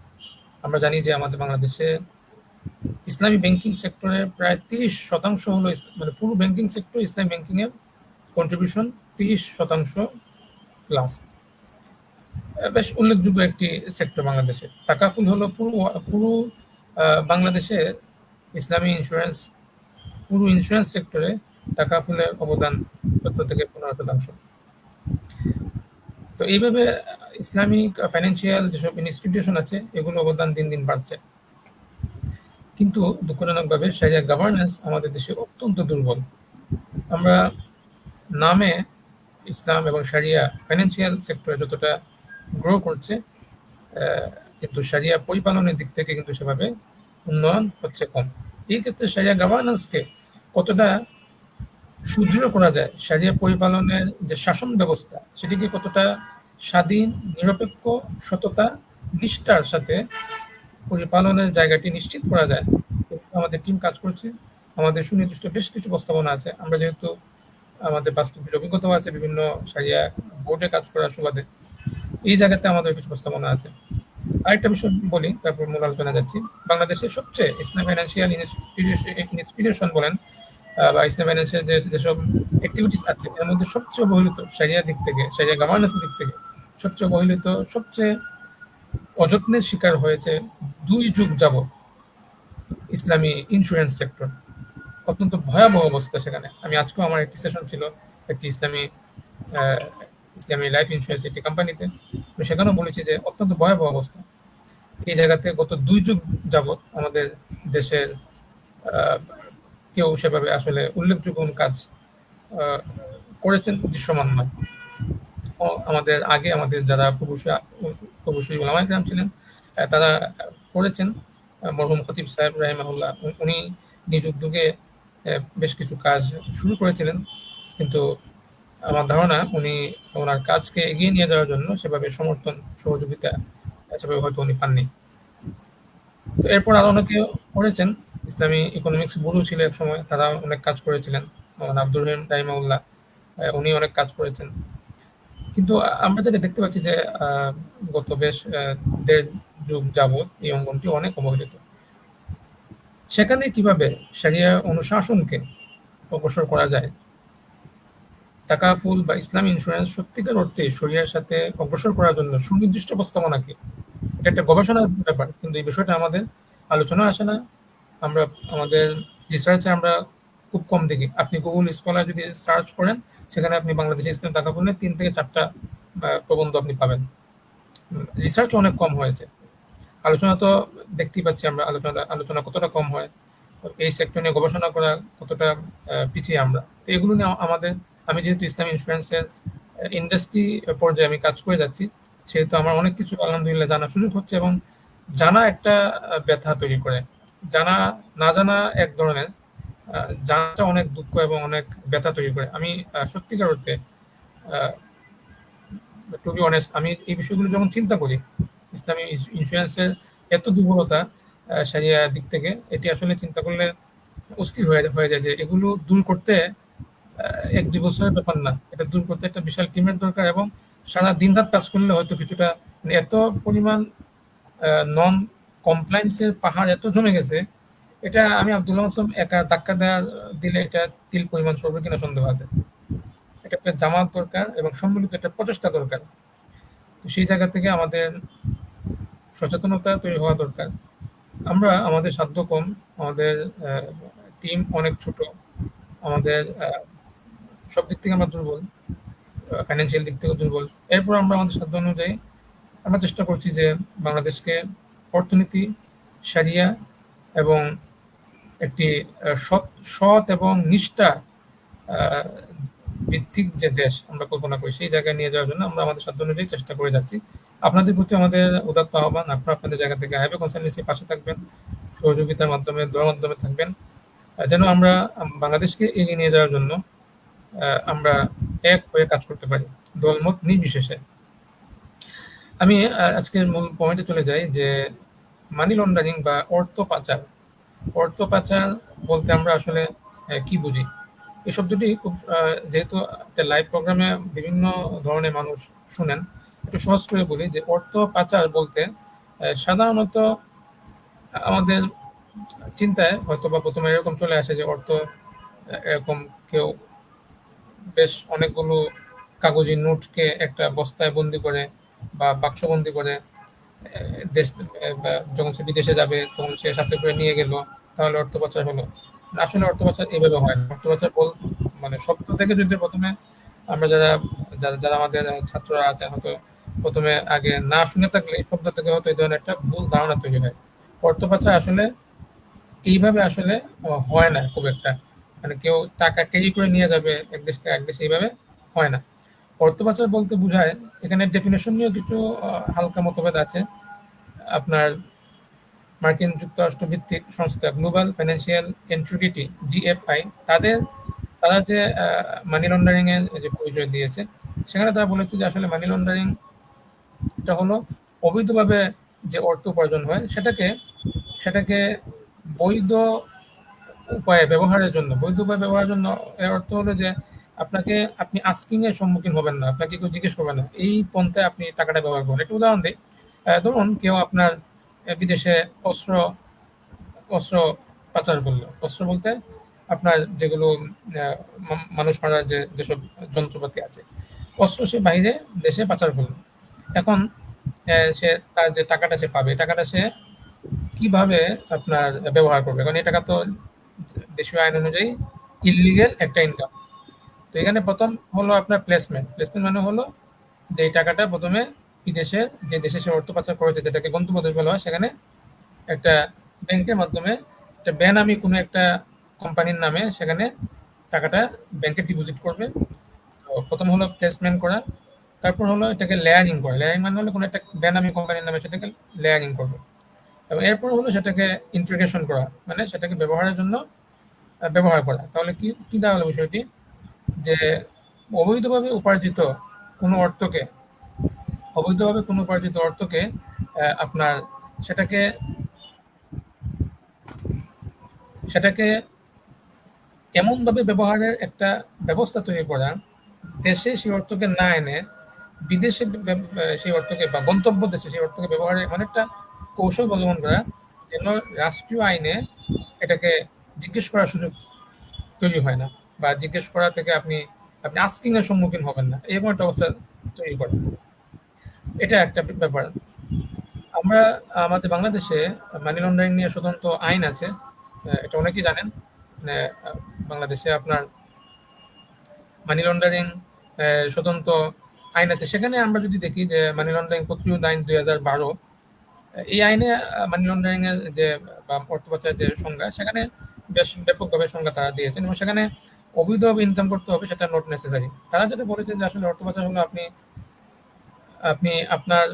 আমরা জানি যে আমাদের বাংলাদেশে ইসলামী ব্যাংকিং সেক্টরের প্রায় 30% হলো মানে পুরো ব্যাংকিং সেক্টর ইসলামী ব্যাংকিংয়ের কন্ট্রিবিউশন 30% প্লাস। বেশ উল্লেখযোগ্য একটি সেক্টর বাংলাদেশে। তাকাফুল হলো পুরো বাংলাদেশে ইসলামী ইন্স্যুরেন্স পুরো ইন্স্যুরেন্স সেক্টরে তাকাফুলের অবদান 17-15%। তো এইভাবে ইসলামিক ফাইন্যান্সিয়াল যেসব ইনস্টিটিউশন আছে এগুলো অবদান দিন দিন বাড়ছে, কিন্তু দুঃখজনকভাবে শারিয়া গভর্নেন্স আমাদের দেশে অত্যন্ত দুর্বল। আমরা নামে ইসলাম এবং শারিয়া ফাইন্যান্সিয়াল সেক্টরে যতটা গ্রো করছে, কিন্তু শারিয়া পরিপালনের দিক থেকে কিন্তু সেভাবে উন্নয়ন হচ্ছে কম। এই ক্ষেত্রে শারিয়া গভর্নেন্সকে কতটা সুদৃঢ় করা যায়, শারিয়া পরিপালনের যে শাসন ব্যবস্থা সেটিকে কতটা স্বাধীন, নিরপেক্ষ, সততা, নিষ্ঠার সাথে পরিপালনের জায়গাটি নিশ্চিত করা যায়, আমাদের টিম কাজ করছে। আমাদের সুনির্দিষ্ট বেশ কিছু প্রস্তাবনা আছে। আমরা যেহেতু আমাদের বাস্তব কিছু অভিজ্ঞতাও আছে বিভিন্ন শারিয়া বোর্ডে কাজ করার সুবাদে, এই জায়গাতে আমাদের কিছু প্রস্তাবনা আছে। আরেকটা বিষয় বলি, তারপর মূল আলোচনা যাচ্ছি। বাংলাদেশের সবচেয়ে ইসলাম ফাইন্যান্সিয়াল ইনস্টিটিউশন বলেন বা ইসলাম ফাইন্যান্সিয়াল যেসব অ্যাক্টিভিটিস আছে এর মধ্যে সবচেয়ে অবহেলিত শারিয়া দিক থেকে, শারিয়া গভর্নেন্সের দিক থেকে সবচেয়ে অবহেলিত, সবচেয়ে অযত্নের শিকার হয়েছে 2 যুগ যাবৎ ইসলামী ইন্স্যুরেন্স সেক্টর। অত্যন্ত ভয়াবহ অবস্থা সেখানে। আমি আজকেও আমার একটি সেশন ছিল একটি ইসলামী লাইফ ইন্স্যুরেন্স একটি কোম্পানিতে, আমি সেখানেও বলেছি যে অত্যন্ত ভয়াবহ অবস্থা। এই জায়গাতে গত 2 যুগ যাবৎ আমাদের দেশের কেউ সেভাবে আসলে উল্লেখযোগ্য কোন কাজ করেছেন দৃশ্যমান নয়। আমাদের আগে আমাদের যারা প্রভূষী ওলামায়ে কেরাম ছিলেন তারা করেছেন। মরহুম খতিব সাহেব রাহিমাহুল্লাহ উনি নিজ উদ্যোগে বেশ কিছু কাজ শুরু করেছিলেন, কিন্তু আমার ধারণা উনি ওনার কাজকে এগিয়ে নিয়ে যাওয়ার জন্য সেভাবে সমর্থন সহযোগিতা সেভাবে হয়তো উনি পাননি। তো এরপর আরো অনেকে করেছেন। ইসলামী ইকোনমিক্স ব্যুরো ছিল এক সময়, তারা অনেক কাজ করেছিলেন। আব্দুর রহিম রাহিমাহুল্লাহ উনি অনেক কাজ করেছেন। কিন্তু আমরা যেটা দেখতে পাচ্ছি যে গত বেশ 1.5 যুগ যাবৎ এই অঙ্গনটি অনেক অবহেলিত। সেখানে কিভাবে শারিয়া অনুশাসনকে অগ্রসর করা যায়, তাকাফুল বা ইসলামী ইন্স্যুরেন্স সত্যিকার অর্থে শরিয়ার সাথে অগ্রসর করার জন্য সুনির্দিষ্ট প্রস্তাবনা কি, এটা একটা গবেষণার ব্যাপার, কিন্তু এই বিষয়টা আমাদের আলোচনা আসে না। আমরা আমাদের রিসার্চে আমরা খুব কম দেখি। আপনি গুগল স্কলার যদি সার্চ করেন সেখানে আপনি বাংলাদেশে ইসলাম তাকাফুলের 3 থেকে 4টা প্রবন্ধ আপনি পাবেন। রিসার্চ অনেক কম হয়েছে। আলোচনা তো দেখতেই পাচ্ছি আমরা, আলোচনা কতটা কম হয়, এই সেক্টর নিয়ে গবেষণা করা কতটা পিছিয়ে আমরা। তো এগুলো নিয়ে আমি যেহেতু ইসলামী ইন্স্যুরেন্সের ইন্ডাস্ট্রি পর্যায়ে আমি কাজ করে যাচ্ছি, সেহেতু আমার অনেক কিছু আলহামদুলিল্লাহ জানার সুযোগ হচ্ছে, এবং জানা একটা ব্যথা তৈরি করে, না জানা এক ধরনের, জানাটা অনেক দুঃখ এবং অনেক ব্যথা তৈরি করে। আমি সত্যিকার অর্থে টু বি অনেস্ট, আমি এই বিষয়গুলো যখন চিন্তা করি, ইসলামী ইন্স্যুরেন্সের এত দুর্বলতা শারিয়া দিক থেকে, এটি আসলে চিন্তা করলে অস্থির হয়ে যায় যে এগুলো দূর করতে 1-2 বছরের ব্যাপার না, এটা দূর করতে একটা বিশাল টিমের দরকার, এবং সারা দিন রাত কাজ করলে হয়তো কিছুটা, মানে এত পরিমাণ নন কমপ্লায়েন্সের পাহাড় এত জমে গেছে এটা আমি আব্দুল্লাহ মাসুম একা ধাক্কা দিলে এটা তিল পরিমাণ সরবে কিনা সন্দেহ আছে। এটা একটা জামাত দরকার এবং সম্মিলিত একটা প্রচেষ্টা দরকার। তো সেই জায়গা থেকে আমাদের সচেতনতা তৈরি হওয়া দরকার। আমরা আমাদের সাধ্য কম, আমাদের টিম অনেক ছোট, আমাদের সব দিক থেকে আমরা দুর্বল, ফাইন্যান্সিয়াল দিক থেকে দুর্বল। এরপর আমরা আমাদের সাধ্য অনুযায়ী আমরা চেষ্টা করছি যে বাংলাদেশকে অর্থনীতি, সারিয়া এবং একটি সৎ সৎ এবং নিষ্ঠা আহ, ভিত্তিক যে দেশ আমরা কল্পনা করি সেই জায়গায় নিয়ে যাওয়ার জন্য আমরা আমাদের সাধ্য অনুযায়ী চেষ্টা করে যাচ্ছি। আপনাদের প্রতি আমাদের উদাত্ত আহ্বান, আপনারা আপনাদের জায়গা থেকে আইবে কনসালটেন্সির পাশে থাকবেন, সহযোগিতার মাধ্যমে দোয়ার মাধ্যমে থাকবেন, যেন আমরা বাংলাদেশকে এগিয়ে নিয়ে যাওয়ার জন্য আমরা এক হয়ে কাজ করতে পারি, দলমত নির্বিশেষে। আমি আজকের মূল পয়েন্টে চলে যাই যে মানি লন্ডারিং বা অর্থ পাচার। অর্থ পাচার বলতে আমরা আসলে কি বুঝি? এই শব্দটি খুব যেহেতু একটা লাইভ প্রোগ্রামে বিভিন্ন ধরনের মানুষ শুনেন, একটু সহজ করে বলি যে অর্থ পাচার বলতে সাধারণত আমাদের চিন্তায় হয়তো বা প্রথমে এরকম চলে আসে যে অর্থ এরকম কেউ বেশ অনেকগুলো কাগজি নোটকে একটা বস্তায় বন্দি করে বা বাক্সবন্দি করে দেশ বা যখন সে বিদেশে যাবে তখন সে সাথে করে নিয়ে গেল, তাহলে অর্থ পাচার হলো। আসলে অর্থ পাচার এভাবে হয় না। অর্থ পাচার মানে শব্দ থেকে যদি প্রথমে আমরা যারা যারা যারা আমাদের ছাত্ররা আছে হয়তো প্রথমে আগে না শুনে থাকলে এই শব্দ থেকে হয়তো এই ধরনের একটা ভুল ধারণা তৈরি হয়। অর্থ পাচার আসলে এইভাবে আসলে হয় না খুব একটা, মানে কেউ টাকা ক্যারি করে নিয়ে যাবে এক দেশ থেকে এক দেশে, এইভাবে হয় না। অর্থ পাচার বলতে বোঝায়, এখানে ডেফিনেশন নিয়েও কিছু হালকা মতভেদ আছে। আপনার মার্কিন যুক্তরাষ্ট্র ভিত্তিক সংস্থা গ্লোবাল ফাইন্যান্সিয়াল ইন্টিগ্রিটি জিএফআই তারা যে মানি লন্ডারিং এর যে পরিচয় দিয়েছে, সেখানে তারা বলেছে যে আসলে মানি লন্ডারিং এটা হলো অবৈধভাবে যে অর্থ উপার্জন হয় সেটাকে সেটাকে বৈধ উপায়ে ব্যবহারের জন্য, বৈধ উপায়ে ব্যবহারের জন্য। এর অর্থ হলো যে আপনি আস্কিং এর সম্মুখীন হবেন না, আপনাকে কেউ জিজ্ঞেস করবে না, এই পন্থায় আপনি টাকাটা ব্যবহার করবেন। একটা উদাহরণ দিই, ধরুন কেউ আপনার বিদেশে অস্ত্র অস্ত্র পাচার করলো। অস্ত্র বলতে আপনার যেগুলো মানুষ মারার যেসব যন্ত্রপাতি আছে, অস্ত্র সে বাইরে দেশে পাচার করলো। এখন সে তার যে টাকাটা সে পাবে, টাকাটা সে কিভাবে আপনার ব্যবহার করবে? কারণ এই টাকা তো দেশীয় আইন অনুযায়ী ইললিগেল একটা ইনকাম। তো এখানে প্রথম হলো আপনার প্লেসমেন্ট। প্লেসমেন্ট মানে হলো যে এই টাকাটা প্রথমে বিদেশে, যে দেশে সে অর্থ পাচার করেছে, যেটাকে গন্তব্য দেশ বলা হয়, সেখানে একটা ব্যাংকের মাধ্যমে একটা বেনামি কোনো একটা কোম্পানির নামে সেখানে টাকাটা ব্যাংকে ডিপোজিট করবে। তো প্রথম হলো প্লেসমেন্ট করা, তারপর হলো এটাকে লেয়ারিং করা। লেয়ারিং মানে হলো কোনো একটা বেনামি কোম্পানির নামে সেটাকে লেয়ারিং করবে, এবং এরপর হলো সেটাকে ইন্টিগ্রেশন করা, মানে সেটাকে ব্যবহারের জন্য ব্যবহার করা। তাহলে কি কি দাঁড়ালো বিষয়টি? যে অবৈধভাবে উপার্জিত কোনো অর্থকে অবৈধভাবে কোনো উপার্জিত অর্থকে আপনার সেটাকে সেটাকে এমনভাবে ব্যবহারের একটা ব্যবস্থা তৈরি করা, দেশে সেই অর্থকে না এনে বিদেশে সেই অর্থকে বা গন্তব্য দেশে সেই অর্থকে ব্যবহারের এমন একটা কৌশল অবলম্বন করা যেন রাষ্ট্রীয় আইনে এটাকে জিজ্ঞেস করার সুযোগ তৈরি হয় না, বা জিজ্ঞেস করা থেকে আপনি আপনি আস্কিং এর সম্মুখীন হবেন না, এরকম একটা অবস্থা তৈরি করে। এটা একটা ব্যাপার। আমরা আমাদের বাংলাদেশে মানি লন্ডারিং নিয়ে স্বতন্ত্র আইন আছে, এটা অনেকেই জানেন। মানে বাংলাদেশে আপনার মানি লন্ডারিং স্বতন্ত্র আইন আছে। সেখানে আমরা যদি দেখি যে মানি লন্ডারিং প্রতিরোধ আইন 2012, এই আইনে মানি লন্ডারিং এর যে বা অর্থ পাচারের যে সংজ্ঞা, সেখানে বেশ ব্যাপকভাবে সংজ্ঞা তারা দিয়েছেন, এবং সেখানে অবৈধভাবে ইনকাম করতে হবে সেটা নট নেসেসারি। তারা যেটা বলেছেন যে আসলে অর্থ পাচার হলো আপনি আপনি আপনার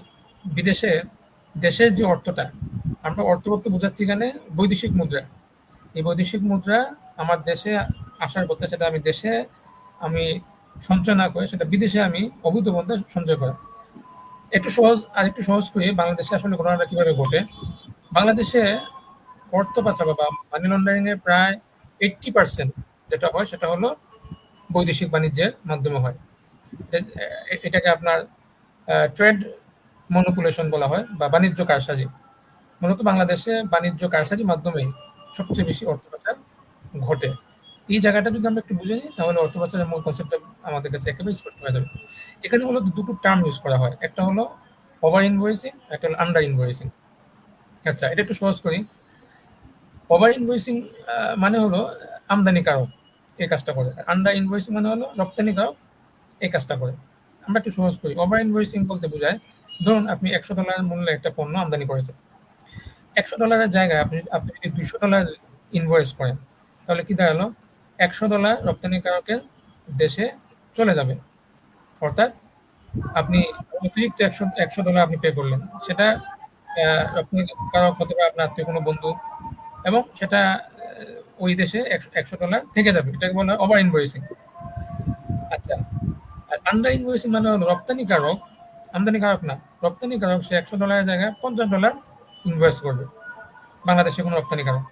বিদেশে দেশের যে অর্থটা, আমরা অর্থ করতে বোঝাচ্ছি এখানে বৈদেশিক মুদ্রা। এই বৈদেশিক মুদ্রা আমার দেশে আসার পথে সেটা আমি দেশে আমি সঞ্চয় না করে সেটা বিদেশে আমি অবৈধ পন্থায় সঞ্চয় করা। একটু সহজ করে বাংলাদেশে আসলে ঘটনাটা কিভাবে ঘটে। বাংলাদেশে অর্থ পাচার বা মানি লন্ডারিং এর প্রায় 80% যেটা হয় সেটা হলো বৈদেশিক বাণিজ্যের মাধ্যমে হয়। এটাকে আপনার ট্রেড মনোপুলেশন বলা হয় বা বাণিজ্য কারসাজি। মূলত বাংলাদেশে বাণিজ্য কারসাজির মাধ্যমেই সবচেয়ে বেশি অর্থ পাচার ঘটে। এই জায়গাটা যদি আমরা একটু বুঝে নিই তাহলে অর্থ পাচারের মূল কনসেপ্টটা আমাদের কাছে একেবারে স্পষ্ট হয়ে যাবে। এখানে মূলত দুটো টার্ম ইউজ করা হয়, একটা হলো ওভার ইনভয়েসিং, একটা হলো আন্ডার ইনভয়েসিং। আচ্ছা, এটা একটু সহজ করি। ওভার ইনভয়েসিং মানে হলো আমদানিকারক এই কাজটা করে, আন্ডার ইনভয়েসিং মানে হলো রপ্তানিকারক এই কাজটা করে। আমরা একটু সহজ করি। ওভার ইনভয়েসিং বলতে বোঝায়, ধরুন আপনি $100 মূল্যে একটা পণ্য আমদানি করেছেন। $100 জায়গায় আপনি আপনি যদি $200 ইনভয়েস করেন, তাহলে কি দাঁড়ালো? $100 রপ্তানিকারকের দেশে চলে যাবে। অর্থাৎ আপনি অতিরিক্ত $100 আপনি পে করলেন। সেটা রপ্তানিকারক হতে পারে আপনার আত্মীয় কোনো বন্ধু, এবং সেটা ওই দেশে $100 থেকে যাবে। এটাকে বলা হয় ওভার ইনভয়েসিং। আচ্ছা, আর আন্ডার ইনভয়েসিং মানে হলো রপ্তানিকারক, আমদানিকারক না, রপ্তানিকারক সে $100 জায়গায় $50 ইনভয়েস করবে বাংলাদেশে কোনো রপ্তানিকারক।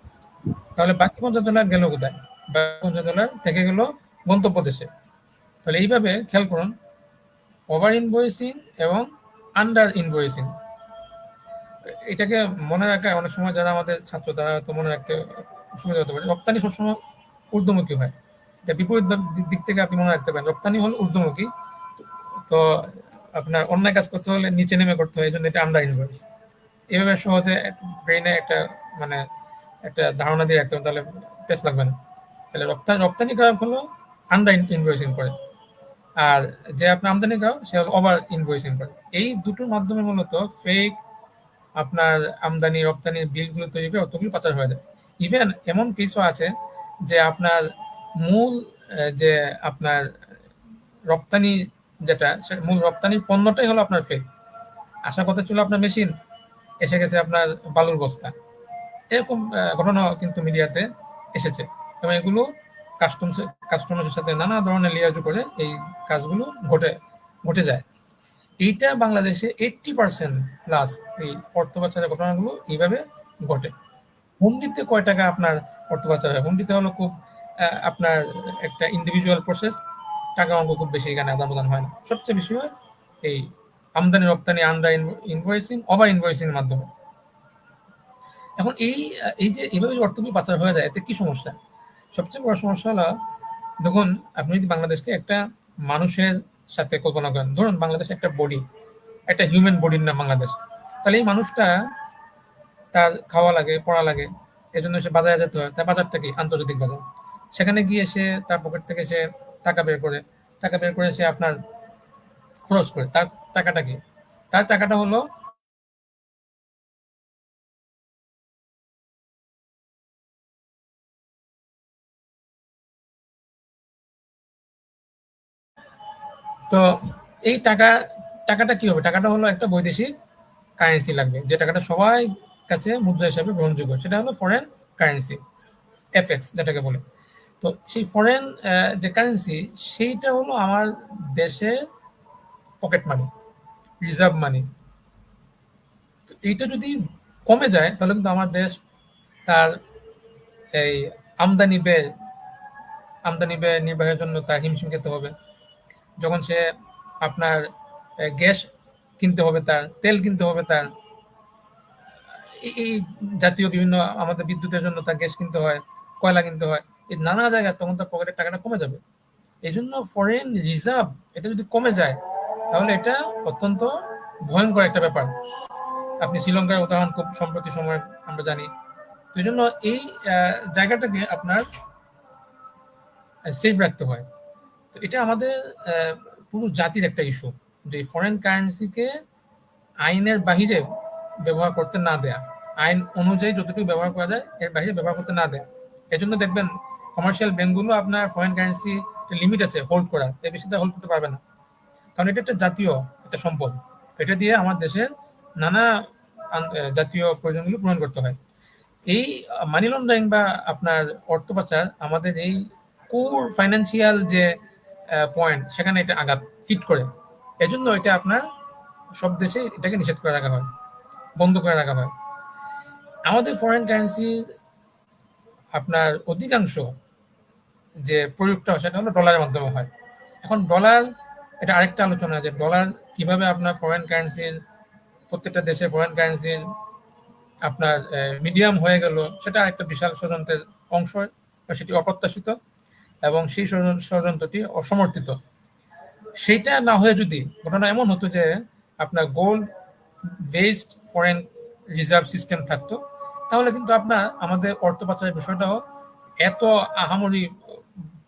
তাহলে বাকি $50 গেল কোথায়? বাকি $50 থেকে গেল গন্তব্য দেশে। তাহলে এইভাবে খেয়াল করুন, ওভার ইনভয়েসিং এবং আন্ডার ইনভয়েসিং, এটাকে মনে রাখা অনেক সময় যারা আমাদের ছাত্র তারা তো মনে রাখতে অসুবিধা হতে পারে। রপ্তানি সবসময় ঊর্ধ্বমুখী হয়, এটা বিপরীত দিক থেকে আপনি মনে রাখতে পারেন। রপ্তানি হল ঊর্ধ্বমুখী, তো আপনার অন্যায় কাজ করতে হলে নিচে নেমে করতে হয়, এই জন্য এটা আন্ডার ইনভয়েস। এভাবে সহজে ব্রেইনে একটা মানে একটা ধারণা দিয়ে রাখতে হবে, তাহলে পেস লাগবে না। তাহলে রপ্তানিকারক হলো আন্ডার ইনভয়েসিং করে, আর যে আপনার আমদানিকারক সে হলো ওভার ইনভয়েসিং করে। এই দুটোর মাধ্যমে মূলত ফেক আপনার আমদানি রপ্তানির বিলগুলো তৈরি করে অতগুলো পাচার হয়ে যায়। ইভেন এমন কিছু আছে যে আপনার মূল যে আপনার রপ্তানি যেটা মূল রপ্তানির পণ্যটাই হলো আপনার ফেক। আশা কথা ছিল আপনার মেশিন, এসে গেছে আপনার বালুর বস্তা। এরকম ঘটনা কিন্তু মিডিয়াতে এসেছে, এবং এগুলো কাস্টমারের সাথে নানা ধরনের লিয়াজু করে এই কাজগুলো ঘটে যায়। এইটা বাংলাদেশে 80% প্লাস এই অর্থ পাচারের ঘটনাগুলো এইভাবে ঘটে। হুন্ডিতে কয় টাকা আপনার অর্থ পাচার হয়? হুন্ডিতে হলো খুব আপনার একটা ইন্ডিভিজুয়াল প্রসেস, টাকা অঙ্ক খুব বেশি এখানে আদান প্রদান হয় না। সবচেয়ে বেশি হয় এই আমদানি রপ্তানি আন্ডার ইনভয়েসিং, ওভার ইনভয়েসিং এর মাধ্যমে। এখন এই যে এইভাবে যে অর্থগুলো পাচার হয়ে যায়, এতে কি সমস্যা? সবচেয়ে বড় সমস্যা হলো, দেখুন আপনি যদি বাংলাদেশকে একটা মানুষের সাথে কল্পনা করেন, ধরুন বাংলাদেশ একটা বডি, একটা হিউম্যান বডির নাম বাংলাদেশ। তাহলে এই মানুষটা তার খাওয়া লাগে, পড়া লাগে, এজন্য সে বাজারে যেতে হয়। তার বাজারটা কি? আন্তর্জাতিক বাজার। সেখানে গিয়ে সে তার পকেট থেকে সে টাকা বের করে সে আপনার খরচ করে। তার টাকাটা কি? তার টাকাটা হলো তো এই টাকাটা কি হবে? টাকাটা হলো একটা বৈদেশিক কারেন্সি লাগবে, যে টাকাটা সবাই কাছে মুদ্রা হিসাবে গ্রহণযোগ্য। সেটা হলো ফরেন কারেন্সি, এফএক্স যেটাকে বলে। তো সেই ফরেন যে কারেন্সি, সেইটা হলো আমার দেশের পকেট মানি, রিজার্ভ মানি। এইটা যদি কমে যায় তাহলে কিন্তু আমার দেশ তার এই আমদানি ব্যয় নির্বাহের জন্য তার হিমশিম খেতে হবে। যখন সে আপনার গ্যাস কিনতে হবে, তার তেল কিনতে হবে, তার এই জাতীয় বিভিন্ন আমাদের বিদ্যুতের জন্য তার গ্যাস কিনতে হয়, কয়লা কিনতে হয়, এই নানা জায়গায় তখন তার পকেটের টাকাটা কমে যাবে। এই জন্য ফরেন রিজার্ভ এটা যদি কমে যায় তাহলে এটা অত্যন্ত ভয়ঙ্কর একটা ব্যাপার। আপনি শ্রীলঙ্কার উদাহরণ খুব সম্প্রতি সময় আমরা জানি। তো এই জন্য এই জায়গাটাকে আপনার সেফ রাখতে হয়। তো এটা আমাদের পুরো জাতির একটা ইস্যু, যে ফরেন কারেন্সিকে আইনের বাহিরে ব্যবহার করতে না দেয়া, আইন অনুযায়ী যতটুকু ব্যবহার করা যায় এর বাহিরে ব্যবহার করতে না দেয়া। এজন্য দেখবেন কমার্শিয়াল ব্যাংকগুলো আপনার ফরেন কারেন্সি লিমিট আছে হোল্ড করার, এর বেশি হোল্ড করতে পারবে না, কারণ এটা একটা জাতীয় একটা সম্পদ। এটা দিয়ে আমার দেশের নানা জাতীয় প্রয়োজনগুলো পূরণ করতে হয়। এই মানি লন্ডারিং বা আপনার অর্থ পাচার আমাদের এই কোর ফাইন্যান্সিয়াল যে পয়েন্ট, সেখানে এটা আঘাত হিট করে। এজন্য এটা আপনার সব দেশে এটাকে নিষেধ করে রাখা হয়, বন্ধ করে রাখা হয়। আমাদের ফরেন কারেন্সি আপনার অধিকাংশ যে প্রয়োগটা হয় সেটা হলো ডলারের মাধ্যমে হয়। এখন ডলার, এটা আরেকটা আলোচনা, যে ডলার কিভাবে আপনার ফরেন কারেন্সির প্রত্যেকটা দেশে ফরেন কারেন্সির আপনার মিডিয়াম হয়ে গেল, সেটা একটা বিশাল ষড়যন্ত্রের অংশ, সেটি অপ্রত্যাশিত এবং সেই ষড়যন্ত্রটি অসমর্থিত। সেইটা না হয়ে যদি ঘটনা এমন হতো যে আপনার gold based foreign reserve system থাকতো, তাহলে কিন্তু আপনার আমাদের অর্থ পাচারের বিষয়টাও এত আহামরি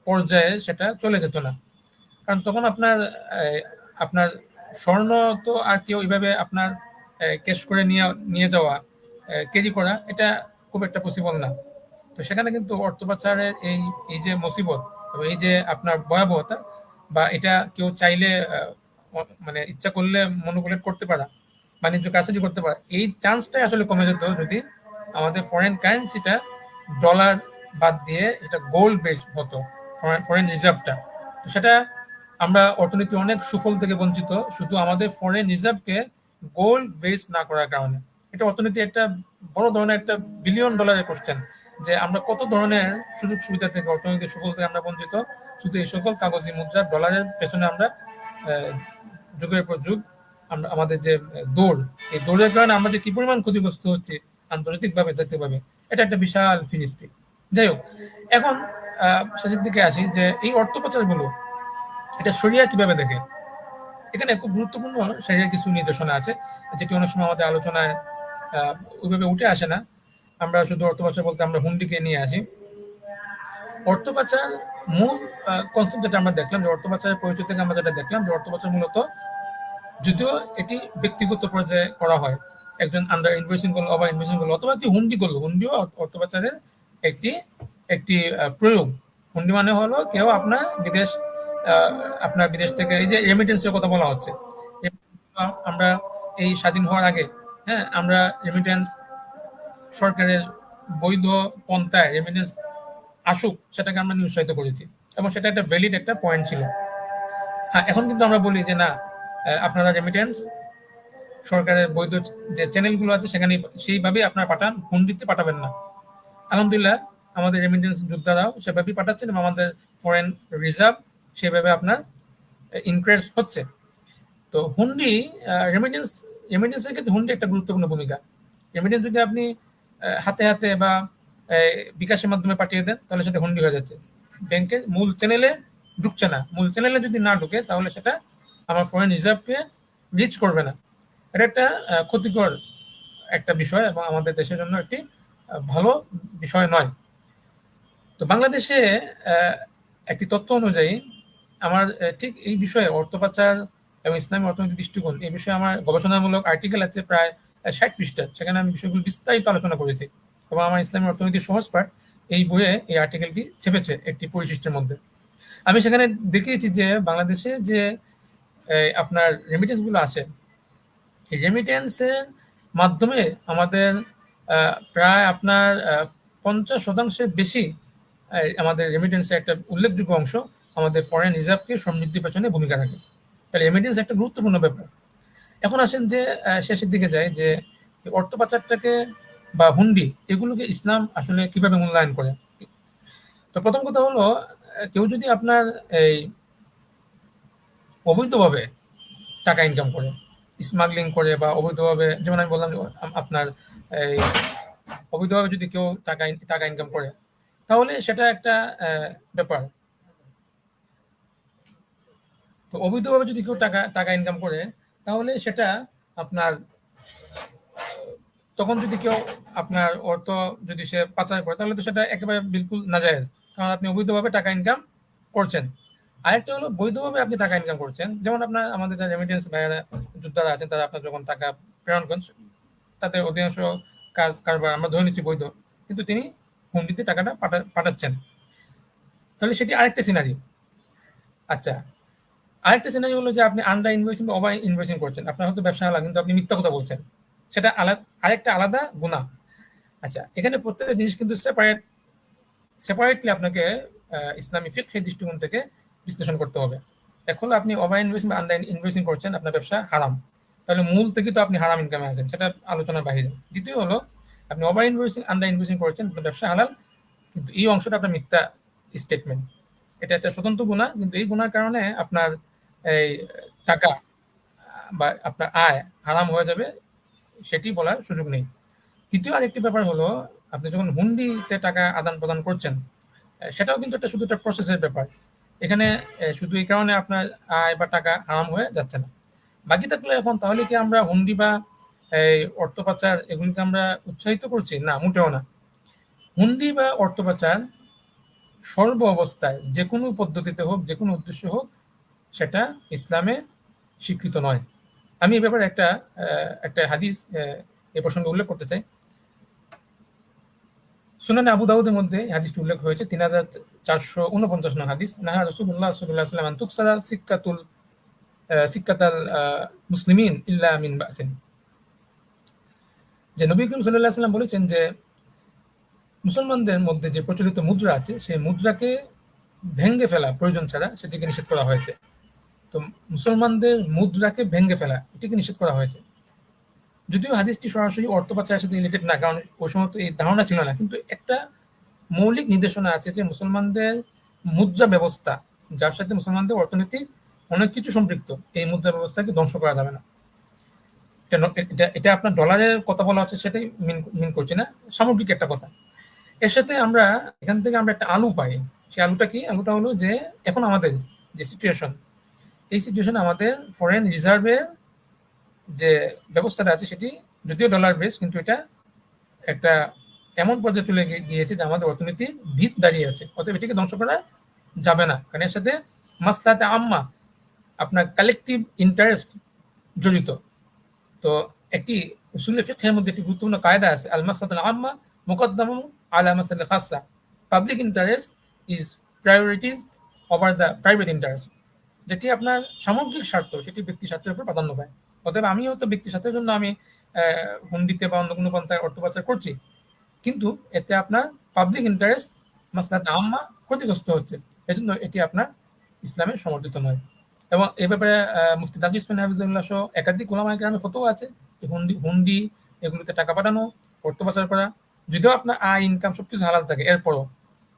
পর্যায়ে সেটা চলে যেত না। কারণ তখন আপনার আপনার স্বর্ণ তো আর কেউ এইভাবে আপনার ক্যাশ করে নিয়ে নিয়ে যাওয়া, ক্যারি করা, এটা খুব একটা পসিবল না। তো সেখানে কিন্তু অর্থ পাচারের এই এই যে মুসিবত এবং এই যে আপনার ভয়াবহতা, বা এটা কেউ চাইলে মানে ইচ্ছা করলে মনোপুলেট করতে পারা, বাণিজ্য কারসাজি করতে পারা, এই চান্সটাই আসলে কমে যেত যদি আমাদের ফরেন কারেন্সিটা ডলার বাদ দিয়ে এটা গোল্ড বেসড হতো, ফরেন রিজার্ভটা। তো সেটা আমরা অর্থনীতি অনেক সুফল থেকে বঞ্চিত শুধু আমাদের ফরেন রিজার্ভকে গোল্ড বেসড না করার কারণে। এটা অর্থনীতি একটা বড় ধরনের একটা বিলিয়ন ডলারের কোশ্চেন, যে আমরা কত ধরনের সুযোগ সুবিধা থেকে, অর্থনৈতিক সুফল থেকে আমরা বঞ্চিত শুধু এই সকল কাগজি মুদ্রা ডলারের পেছনে আমরা যুগের পর যুগ আমরা আমাদের যে দৌড়, এই দৌড়ের কারণে আমরা যে কি পরিমাণ ক্ষতিগ্রস্ত হচ্ছে আন্তর্জাতিক ভাবে, জাতীয় ভাবে, এটা একটা বিশাল ফিরিস্তি। যাই হোক, এখন শেষের দিকে আসি যে এই অর্থ পাচার গুলো এটা শরিয়া কিভাবে দেখে। এখানে খুব গুরুত্বপূর্ণ শরিয়ার কিছু নির্দেশনা আছে, যেটি অনেক সময় আমাদের আলোচনায় ওইভাবে উঠে আসে না। আমরা শুধু অর্থ পাচার বলতে আমরা হুন্ডিকে নিয়ে আসি। অর্থ পাচার মূল কনসেপ্ট যেটা আমরা দেখলাম, যে অর্থ পাচারের পরিচয় থেকে আমরা যেটা দেখলাম, যে অর্থ পাচার মূলত, যদিও এটি ব্যক্তিগত পর্যায়ে করা হয়, একজন আন্ডার ইনভয়েসিং করলো, ওভার ইনভয়েসিং করলো, অথবা কি হুন্ডি করলো, হুন্ডিও অর্থ পাচারের একটি একটি প্রয়োগ। হুন্ডি মানে হলো কেউ আপনার বিদেশ থেকে, এই যে রেমিটেন্সের কথা বলা হচ্ছে, আমরা এই স্বাধীন হওয়ার আগে, হ্যাঁ, আমরা রেমিটেন্স সরকারের বৈধ পন্থায় রেমিটেন্স আসুক সেটাকে আমরা নিরুৎসাহিত করেছি, এবং সেটা একটা ভ্যালিড একটা পয়েন্ট ছিল। হ্যাঁ, এখন কিন্তু আমরা বলি যে না, আপনারা রেমিটেন্স সরকারের বৈধ যে চ্যানেলগুলো আছে সেখানে সেইভাবেই আপনারা পাঠান, হুন্ডিতে পাঠাবেন না। আলহামদুলিল্লাহ, আমাদের রেমিটেন্স যোদ্ধারাও সেভাবেই পাঠাচ্ছেন এবং আমাদের ফরেন রিজার্ভ সেভাবে আপনার ইনক্রিজ হচ্ছে। তো হুন্ডি, রেমিটেন্স রেমিটেন্সের ক্ষেত্রে হুন্ডি একটা গুরুত্বপূর্ণ ভূমিকা। রেমিটেন্স যদি আপনি হাতে হাতে বা বিকাশের মাধ্যমে পাঠিয়ে দেন, তাহলে সেটা হুন্ডি হয়ে যাচ্ছে, ব্যাংকের মূল চ্যানেলে ঢুকছে না। মূল চ্যানেলে যদি না ঢুকে, তাহলে সেটা আমার ফরেন রিজার্ভকে রিচ করবে না। এটা একটা ক্ষতিকর একটা বিষয় এবং আমাদের দেশের জন্য একটি ভালো বিষয় নয়। তো বাংলাদেশে একটি তথ্য অনুযায়ী আমার ঠিক এই বিষয়ে অর্থ পাচার এবং ইসলামী অর্থনৈতিক দৃষ্টিকোণ, এই বিষয়ে আমার গবেষণামূলক আর্টিকেল আছে প্রায় 60 পৃষ্ঠা। সেখানে আমি বিষয়গুলো বিস্তারিত আলোচনা করেছি এবং আমার ইসলামী অর্থনীতির সহজ পাঠ এই বইয়ে এই আর্টিকেলটি ছেপেছে একটি পরিশিষ্টের মধ্যে। আমি সেখানে দেখিয়েছি যে বাংলাদেশে যে আপনার রেমিটেন্স গুলো আছে, এই রেমিটেন্সের মাধ্যমে আমাদের প্রায় আপনার 50% বেশি আমাদের রেমিটেন্সের একটা উল্লেখযোগ্য অংশ আমাদের ফরেন রিজার্ভকে সমৃদ্ধির পেছনে ভূমিকা রাখে। তাহলে রেমিটেন্স একটা গুরুত্বপূর্ণ ব্যাপার। এখন আসেন যে শেষের দিকে যায়, যে অর্থ পাচারটাকে বা হুন্ডি, এগুলোকে ইসলাম আসলে কিভাবে মূল্যায়ন করে। তো প্রথম কথা হলো, কেউ যদি আপনার এই অবৈধভাবে টাকা ইনকাম করে, স্মাগলিং করে বা অবৈধভাবে, যেমন আমি বললাম আপনার এই অবৈধভাবে যদি কেউ টাকা ইনকাম করে, তাহলে সেটা একটা ব্যাপার। তো অবৈধভাবে যদি কেউ টাকা ইনকাম করে, তাহলে সেটা আপনার, তখন যদি কেউ আপনার অর্থ যদি সে পাচার করে, তাহলে তো সেটা একেবারে বিলকুল নাজায়েজ, কারণ আপনি অবৈধভাবে টাকা ইনকাম করছেন। আরেকটা হলো বৈধভাবে আপনি টাকা ইনকাম করছেন, যেমন আপনার আমাদের যারা রেমিটেন্স ভাইয়ারা যোদ্ধারা আছেন, তারা আপনার যখন টাকা প্রেরণ করেন, তাদের অধিকাংশ কাজ কারবার আমরা ধরে নিচ্ছি বৈধ, কিন্তু তিনি হুন্ডিতে টাকাটা পাঠাচ্ছেন। তাহলে সেটি আরেকটা সিনারি। আচ্ছা, আরেকটা সিনারি হলো যে আপনি আন্ডার ইনভয়েসিং বা ওভার ইনভয়েসিং করছেন, আপনার হয়তো ব্যবসা হালাল, কিন্তু আপনি মিথ্যা কথা বলছেন, সেটা আরেকটা আলাদা গুনাহ। আচ্ছা, এখানে প্রত্যেকটা জিনিস কিন্তু সেপারেটলি আপনাকে ইসলামী ফিকহের দৃষ্টিকোণ থেকে বিশ্লেষণ করতে হবে। এখন আপনি ওভার ইনভয়েসিং বা আন্ডার ইনভয়েসিং করছেন, আপনার ব্যবসা হারাম, তাহলে মূল থেকে তো আপনি হারাম ইনকামে আছেন, সেটা আলোচনার বাইরে। দ্বিতীয় হলো, আপনি ওভার ইনভয়েসিং আন্ডার ইনভয়েসিং করছেন, আপনার ব্যবসা হালাল, কিন্তু এই অংশটা আপনার মিথ্যা স্টেটমেন্ট, এটা একটা স্বতন্ত্র গুনাহ, কিন্তু এই গুনার কারণে আপনার এই টাকা বা আপনার আয় হারাম হয়ে যাবে, সেটি বলার সুযোগ নেই। দ্বিতীয় আরেকটি ব্যাপার হলো, আপনি যখন হুন্ডিতে টাকা আদান প্রদান করছেন, সেটাও কিন্তু শুধু একটা প্রসেসের ব্যাপার। এখানে শুধু এই কারণে আপনার আয় বা টাকা হারাম হয়ে যাচ্ছে না। বাকি থাকলে এখন তাহলে কি আমরা হুন্ডি বা এই অর্থ পাচার এগুলিকে আমরা উৎসাহিত করছি? না, মোটেও না। হুন্ডি বা অর্থ পাচার সর্ব অবস্থায় যে কোনো পদ্ধতিতে হোক, যে কোনো উদ্দেশ্য হোক, সেটা ইসলামে স্বীকৃত নয়। আমি এ ব্যাপারে একটা হাদিস এ প্রসঙ্গে উল্লেখ করতে চাই। সুনানে আবু দাউদের মধ্যে এই হাদিসটি উল্লেখ হয়েছে, 3449 নং হাদিস। নাহা রাসূলুল্লাহ সাল্লাল্লাহু আলাইহি ওয়াসাল্লাম আন তুকসারা সিক্কাতাল মুসলিমিন ইল্লা মিন বাসিন। যে নবী করিম সাল্লাল্লাহু আলাইহি ওয়াসাল্লাম বলেছেন যে মুসলমানদের মধ্যে যে প্রচলিত মুদ্রা আছে, সেই মুদ্রাকে ভেঙে ফেলা প্রয়োজন ছাড়া সেটিকে নিষেধ করা হয়েছে। তো মুসলমানদের মুদ্রাকে ভেঙে ফেলা এটিকে নিষেধ করা হয়েছে। যদিও হাদিসটি সরাসরি অর্থ পাচারের সাথে রিলেটেড না, কারণ ওই সময় তো এই ধারণা ছিল না, কিন্তু একটা মৌলিক নির্দেশনা আছে যে মুসলমানদের মুদ্রা ব্যবস্থা, যার সাথে মুসলমানদের অর্থনীতি অনেক কিছু সম্পৃক্ত, এই মুদ্রা ব্যবস্থাকে ধ্বংস করা যাবে না। এটা আপনার ডলারের কথা বলা হচ্ছে, সেটাই মিন করছি না, সামগ্রিক একটা কথা। এর সাথে আমরা এখান থেকে আমরা একটা আলু পাই। সেই আলুটা কি? আলুটা হলো যে এখন আমাদের যে সিচুয়েশন, এই সিচুয়েশনে আমাদের ফরেন রিজার্ভের যে ব্যবস্থাটা আছে সেটি যদিও ডলার বেস, কিন্তু এটা একটা এমন পর্যায়ে চলে গিয়েছে যে আমাদের অর্থনীতির ভিত দাঁড়িয়ে আছে। অতএব এটিকে ধ্বংস করা যাবে না, কারণ এর সাথে মাসলাহাতে আম্মা, আপনার কালেকটিভ ইন্টারেস্ট জড়িত। তো একটি উসুলে ফিকহের মধ্যে একটি গুরুত্বপূর্ণ কায়দা আছে, আল মাসলাহাতুল আম্মা মুকদ্দামু আলা মাসলাহাতিল খাসসা। Public interest is priorities over the private interest. যেটি আপনার সামগ্রিক স্বার্থ, সেটি ব্যক্তি স্বার্থের উপর প্রাধান্য পায়। অতএব আমিও তো ব্যক্তি স্বার্থের জন্য আমি হুন্ডিতে বা অন্য কোনো পন্থায় অর্থ পাচার করছি, কিন্তু এতে আপনার পাবলিক ইন্টারেস্ট মাসলাহাতে আম্মা ক্ষতিগ্রস্ত হচ্ছে। এজন্য এটি আপনার ইসলামের সমর্থিত নয়। এবং এ ব্যাপারে মুফতি তাকি উসমান হাফিজুল্লাহ সহ একাধিক ওলামায়ে কেরামের ফতোয়া আছে যে হুন্ডি এগুলোতে টাকা পাঠানো, অর্থ পাচার করা, যদিও আপনার আয় ইনকাম সবকিছু হালাল থাকে, এরপরও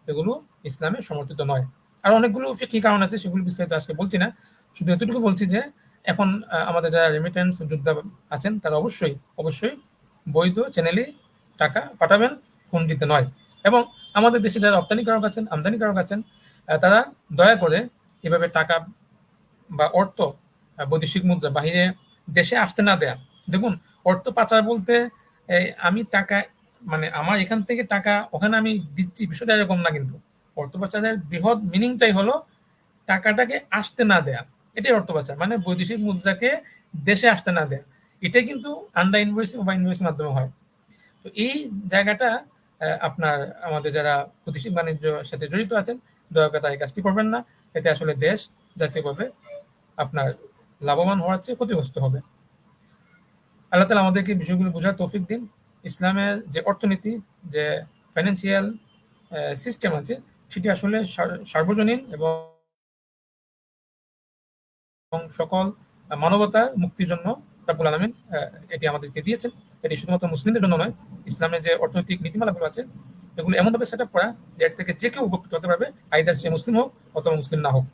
এগুলো ইসলামে সমর্থিত নয়। আর অনেকগুলো ফিকহি কারণ আছে, সেগুলো বিস্তারিত আজকে বলছি না, শুধু এতটুকু বলছি যে এখন আমাদের যারা রেমিটেন্স যোদ্ধা আছেন তারা অবশ্যই অবশ্যই বৈধ চ্যানেলে টাকা পাঠাবেন, হুন্ডিতে নয়। এবং আমাদের দেশে যারা রপ্তানিকারক আছেন, আমদানিকারক আছেন, তারা দয়া করে এভাবে টাকা বা অর্থ বৈদেশিক মুদ্রা বাহিরে দেশে আসতে না দেয়া। দেখুন, অর্থ পাচার বলতে আমি টাকা মানে আমার এখান থেকে টাকা ওখানে আমি দিচ্ছি, বিষয়টা এরকম না। কিন্তু অর্থ পাচারের বৃহৎ মিনিংটাই হলো টাকাটাকে আসতে না দেয়া। এটাই অর্থ পাচার, মানে বৈদেশিক মুদ্রাকে দেশে আসতে না দেয়া। এটাই কিন্তু আন্ডার ইনভয়েসিং বা ইনভয়েসিং মাধ্যমে হয়। তো এই জায়গাটা আপনার আমাদের যারা বৈদেশিক বাণিজ্য সাথে জড়িত আছেন, দয়া করে তারা এই কাজটি করবেন না। এতে আসলে দেশ জাতীয়ভাবে আপনার লাভবান হওয়ার চেয়ে ক্ষতিগ্রস্ত হবে। আল্লাহ তাআলা আমাদেরকে বিষয়গুলো বোঝার তৌফিক দিন। ইসলামের যে অর্থনীতি, যে ফাইন্যান্সিয়াল সিস্টেম আছে, সেটি আসলে সার্বজনীন এবং সকল মানবতার মুক্তির জন্য রাব্বুল আলামিন এটি আমাদেরকে দিয়েছেন। এটি শুধুমাত্র মুসলিমদের জন্য নয়, ইসলামের যে অর্থনৈতিক নীতিমালাগুলো আছে এগুলো এমনভাবে সেট আপ করা যে এর থেকে যে কেউ উপকৃত হতে পারবে, আইদার সে মুসলিম হোক অথবা মুসলিম না হোক।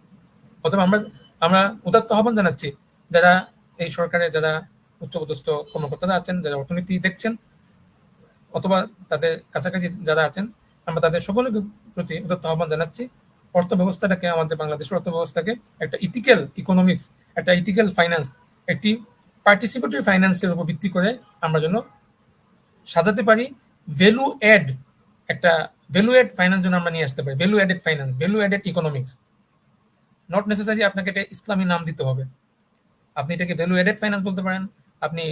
অথবা আমরা আমরা উদাত্ত আহ্বান জানাচ্ছি, যারা এই সরকারের যারা উচ্চপদস্থ কর্মকর্তারা আছেন, যারা অর্থনীতি দেখছেন, অথবা তাদের কাছাকাছি যারা আছেন, আমরা তাদের সকলের প্রতি উদাত্ত আহ্বান জানাচ্ছি, অর্থ ব্যবস্থাটাকে, আমাদের বাংলাদেশের অর্থ ব্যবস্থাকে একটা ইথিক্যাল ইকোনমিক্স, একটা ইথিক্যাল ফাইন্যান্স, একটি পার্টিসিপেটরি ফাইন্যান্সের উপর ভিত্তি করে আমরা যেন সাজাতে পারি। ভ্যালু অ্যাড, একটা ভ্যালু অ্যাড ফাইন্যান্স যেন আমরা নিয়ে আসতে পারি। Value added finance, value added economics. Not necessary আপনাকে এটা ইসলামী নাম দিতে হবে। আপনি এটাকে ভ্যালু অ্যাডেড ফাইন্যান্স বলতে পারেন, আপনি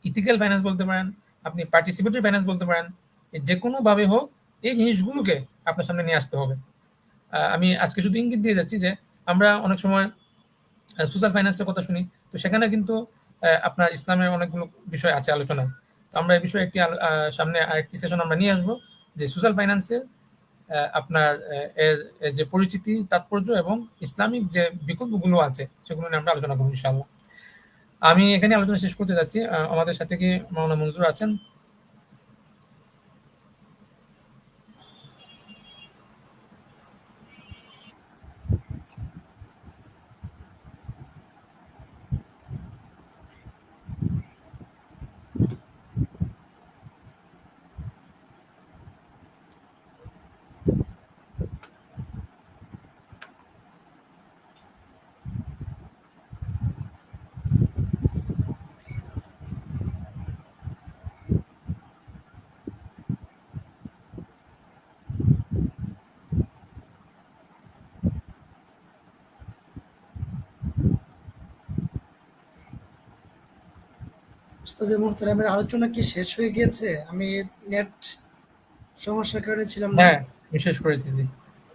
ইথিক্যাল ফাইন্যান্স বলতে পারেন, আপনি পার্টিসিপেটরি ফাইন্যান্স বলতে পারেন। যে কোনোভাবে হোক এই জিনিসগুলোকে আপনার সামনে নিয়ে আসতে হবে। আমি আজকে শুধু ইঙ্গিত দিয়ে যাচ্ছি যে আমরা অনেক সময় সোশ্যাল ফাইন্যান্সের কথা শুনি, তো সেখানে কিন্তু আপনার ইসলামের অনেকগুলো বিষয় আছে আলোচনায়। তো আমরা এই বিষয়ে সামনে আরেকটি সেশন আমরা নিয়ে আসবো, যে সোশ্যাল ফাইন্যান্সের আপনার এর যে পরিচিতি, তাৎপর্য এবং ইসলামিক যে বিকল্পগুলো আছে সেগুলো নিয়ে আমরা আলোচনা করবো ইনশাআল্লাহ। আমি এখানে আলোচনা শেষ করতে যাচ্ছি। আমাদের সাথে কি মাওলানা মনজুর আছেন? উস্তাদে মোহতারামের আলোচনা কি শেষ হয়ে গিয়েছে? আমি নেট সমস্যার কারণে ছিলাম না। হ্যাঁ, বিশেষ করেছি জি।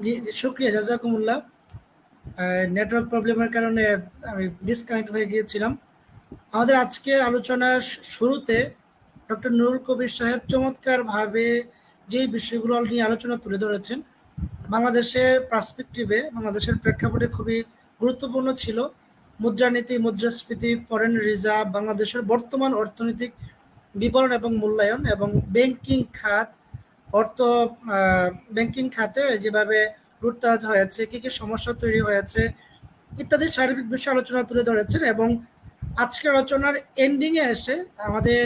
জি, জি, শুকরিয়া, জাযাকুমুল্লাহ। নেটওয়ার্ক প্রবলেমের কারণে আমি ডিসকানেক্ট হয়ে গিয়েছিলাম। আমাদের আজকের আলোচনার শুরুতে ডক্টর নুরুল কবির সাহেব চমৎকারভাবে যেই বিষয়গুলো নিয়ে আলোচনা তুলে ধরেছেন, বাংলাদেশের পার্সপেক্টিভে, বাংলাদেশের প্রেক্ষাপটে খুবই গুরুত্বপূর্ণ ছিল। মুদ্রানীতি, মুদ্রাস্ফীতি, ফরেন রিজার্ভ, বাংলাদেশের বর্তমান অর্থনৈতিক বিবরণ এবং মূল্যায়ন এবং ব্যাংকিং খাত, অর্থ ব্যাংকিং খাতে যেভাবে লুটতরাজ হয়েছে, কী কী সমস্যা তৈরি হয়েছে ইত্যাদি সার্বিক বিষয় আলোচনা তুলে ধরেছেন। এবং আজকের আলোচনার এন্ডিংয়ে এসে আমাদের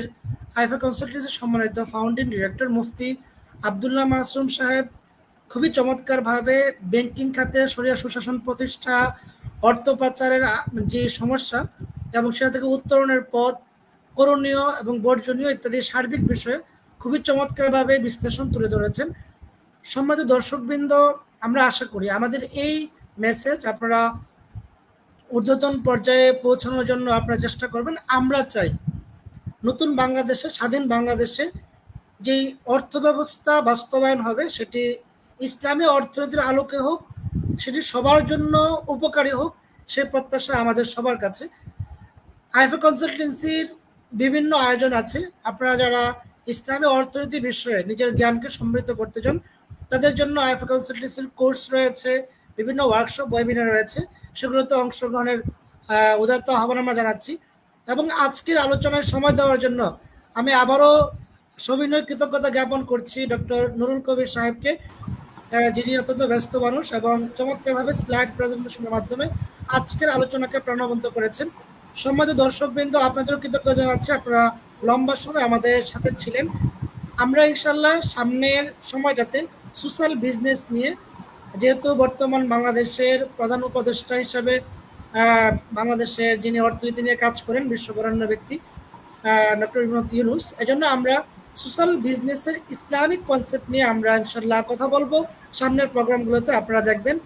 আইফা কনসালটেন্সি সম্মানিত ফাউন্ডিং ডিরেক্টর মুফতি আবদুল্লাহ মাসুম সাহেব খুবই চমৎকারভাবে ব্যাংকিং খাতে সরিয়া সুশাসন প্রতিষ্ঠা, অর্থ পাচারের যে সমস্যা এবং সেটা থেকে উত্তরণের পথ, করণীয় এবং বর্জনীয় ইত্যাদি সার্বিক বিষয়ে খুবই চমৎকারভাবে বিশ্লেষণ তুলে ধরেছেন। সম্মানিত দর্শকবৃন্দ, আমরা আশা করি আমাদের এই মেসেজ আপনারা ঊর্ধ্বতন পর্যায়ে পৌঁছানোর জন্য আপনারা চেষ্টা করবেন। আমরা চাই নতুন বাংলাদেশে, স্বাধীন বাংলাদেশে যেই অর্থ ব্যবস্থা বাস্তবায়ন হবে সেটি ইসলামী অর্থনীতির আলোকে হোক, সেটি সবার জন্য উপকারী হোক, সে প্রত্যাশা আমাদের সবার কাছে। আইফা কনসালটেন্সির বিভিন্ন আয়োজন আছে। আপনারা যারা ইসলামী অর্থনীতি বিষয়ে নিজের জ্ঞানকে সমৃদ্ধ করতে চান, তাদের জন্য আইফা কনসালটেন্সির কোর্স রয়েছে, বিভিন্ন ওয়ার্কশপ, ওয়েবিনার রয়েছে, সেগুলোতে অংশগ্রহণের উদারতা আহ্বান আমরা জানাচ্ছি। এবং আজকের আলোচনায় সময় দেওয়ার জন্য আমি আবারও সবিনয় কৃতজ্ঞতা জ্ঞাপন করছি ডক্টর নুরুল কবির সাহেবকে, যিনি অত্যন্ত ব্যস্ত মানুষ এবং চমৎকারভাবে স্লাইড প্রেজেন্টেশনের মাধ্যমে আজকের আলোচনাকে প্রাণবন্ত করেছেন। সম্মানিত দর্শকবৃন্দ, আপনাদেরও কৃতজ্ঞতা জানাচ্ছি, আপনারা লম্বা সময় আমাদের সাথে ছিলেন। আমরা ইনশাল্লাহ সামনের সময়টাতে সোশ্যাল বিজনেস নিয়ে, যেহেতু বর্তমান বাংলাদেশের প্রধান উপদেষ্টা হিসাবে বাংলাদেশের যিনি অর্থনীতি নিয়ে কাজ করেন, বিশ্ববরেণ্য ব্যক্তি ডক্টর ইউনূস, এজন্য আমরা সোশ্যাল বিজনেসের ইসলামিক কনসেপ্ট নিয়ে আমরা ইনশাল্লাহ কথা বলবো সামনের প্রোগ্রামগুলোতে, আপনারা দেখবেন।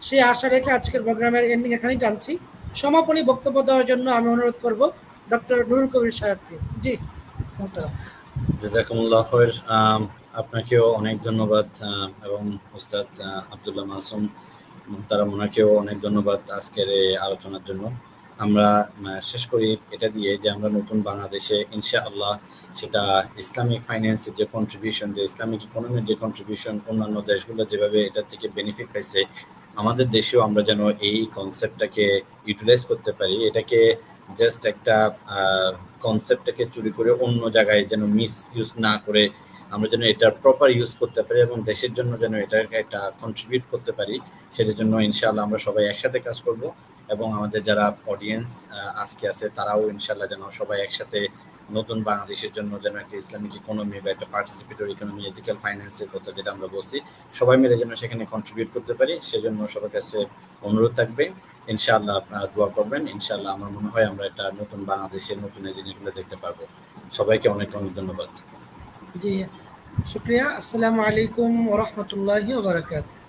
সেই আশা রেখে আজকের প্রোগ্রামের এন্ডিং এখানেই টানছি। সমাপনী বক্তব্য দেওয়ার জন্য আমি অনুরোধ করব ডক্টর নুরুল কবির সাহেবকে। জি, জাযাকুমুল্লাহ খায়র। আপনাকেও অনেক ধন্যবাদ এবং উস্তাদ আবদুল্লাহ মাসুম মুহতারাম, ওনাকেও অনেক ধন্যবাদ আজকের এই আলোচনার জন্য। আমরা শেষ করি এটা দিয়ে যে আমরা নতুন বাংলাদেশে ইনশাআল্লাহ সেটা ইসলামিক ফাইন্যান্সের যে কন্ট্রিবিউশন, যে ইসলামিক ইকোনমির যে কন্ট্রিবিউশন, অন্যান্য দেশগুলো যেভাবে এটা থেকে বেনিফিট পাইছে, আমাদের দেশেও আমরা যেন এই কনসেপ্টটাকে ইউটিলাইজ করতে পারি। এটাকে জাস্ট একটা কনসেপ্টটাকে চুরি করে অন্য জায়গায় যেন মিস ইউজ না করে আমরা যেন এটা প্রপার ইউজ করতে পারি এবং দেশের জন্য যেন এটাকে একটা কন্ট্রিবিউট করতে পারি, সেটার জন্য ইনশাআল্লাহ আমরা সবাই একসাথে কাজ করব। এবং আমাদের যারা অডিয়েন্স আজকে আছে তারাও ইনশাআল্লাহ যেন সবাই একসাথে নতুন বাংলাদেশের জন্য যেন একটা ইসলামিক ইকোনমি বা একটা পার্টিসিপেটরি ইকোনমি, এথিক্যাল ফাইন্যান্সের কথা যেটা আমরা বলছি, সবাই মিলে যেন সেখানে কন্ট্রিবিউট করতে পারি, সেজন্য সবার কাছে অনুরোধ থাকবে। ইনশাআল্লাহ আপনারা দোয়া করবেন। ইনশাআল্লাহ আমার মনে হয় আমরা একটা নতুন বাংলাদেশের নতুন এই জিনিসগুলো দেখতে পারবো। সবাইকে অনেক অনেক ধন্যবাদ। জি, শুক্রিয়া। আসসালামু আলাইকুম ওয়া রাহমাতুল্লাহি ওয়া বারাকাতুহু।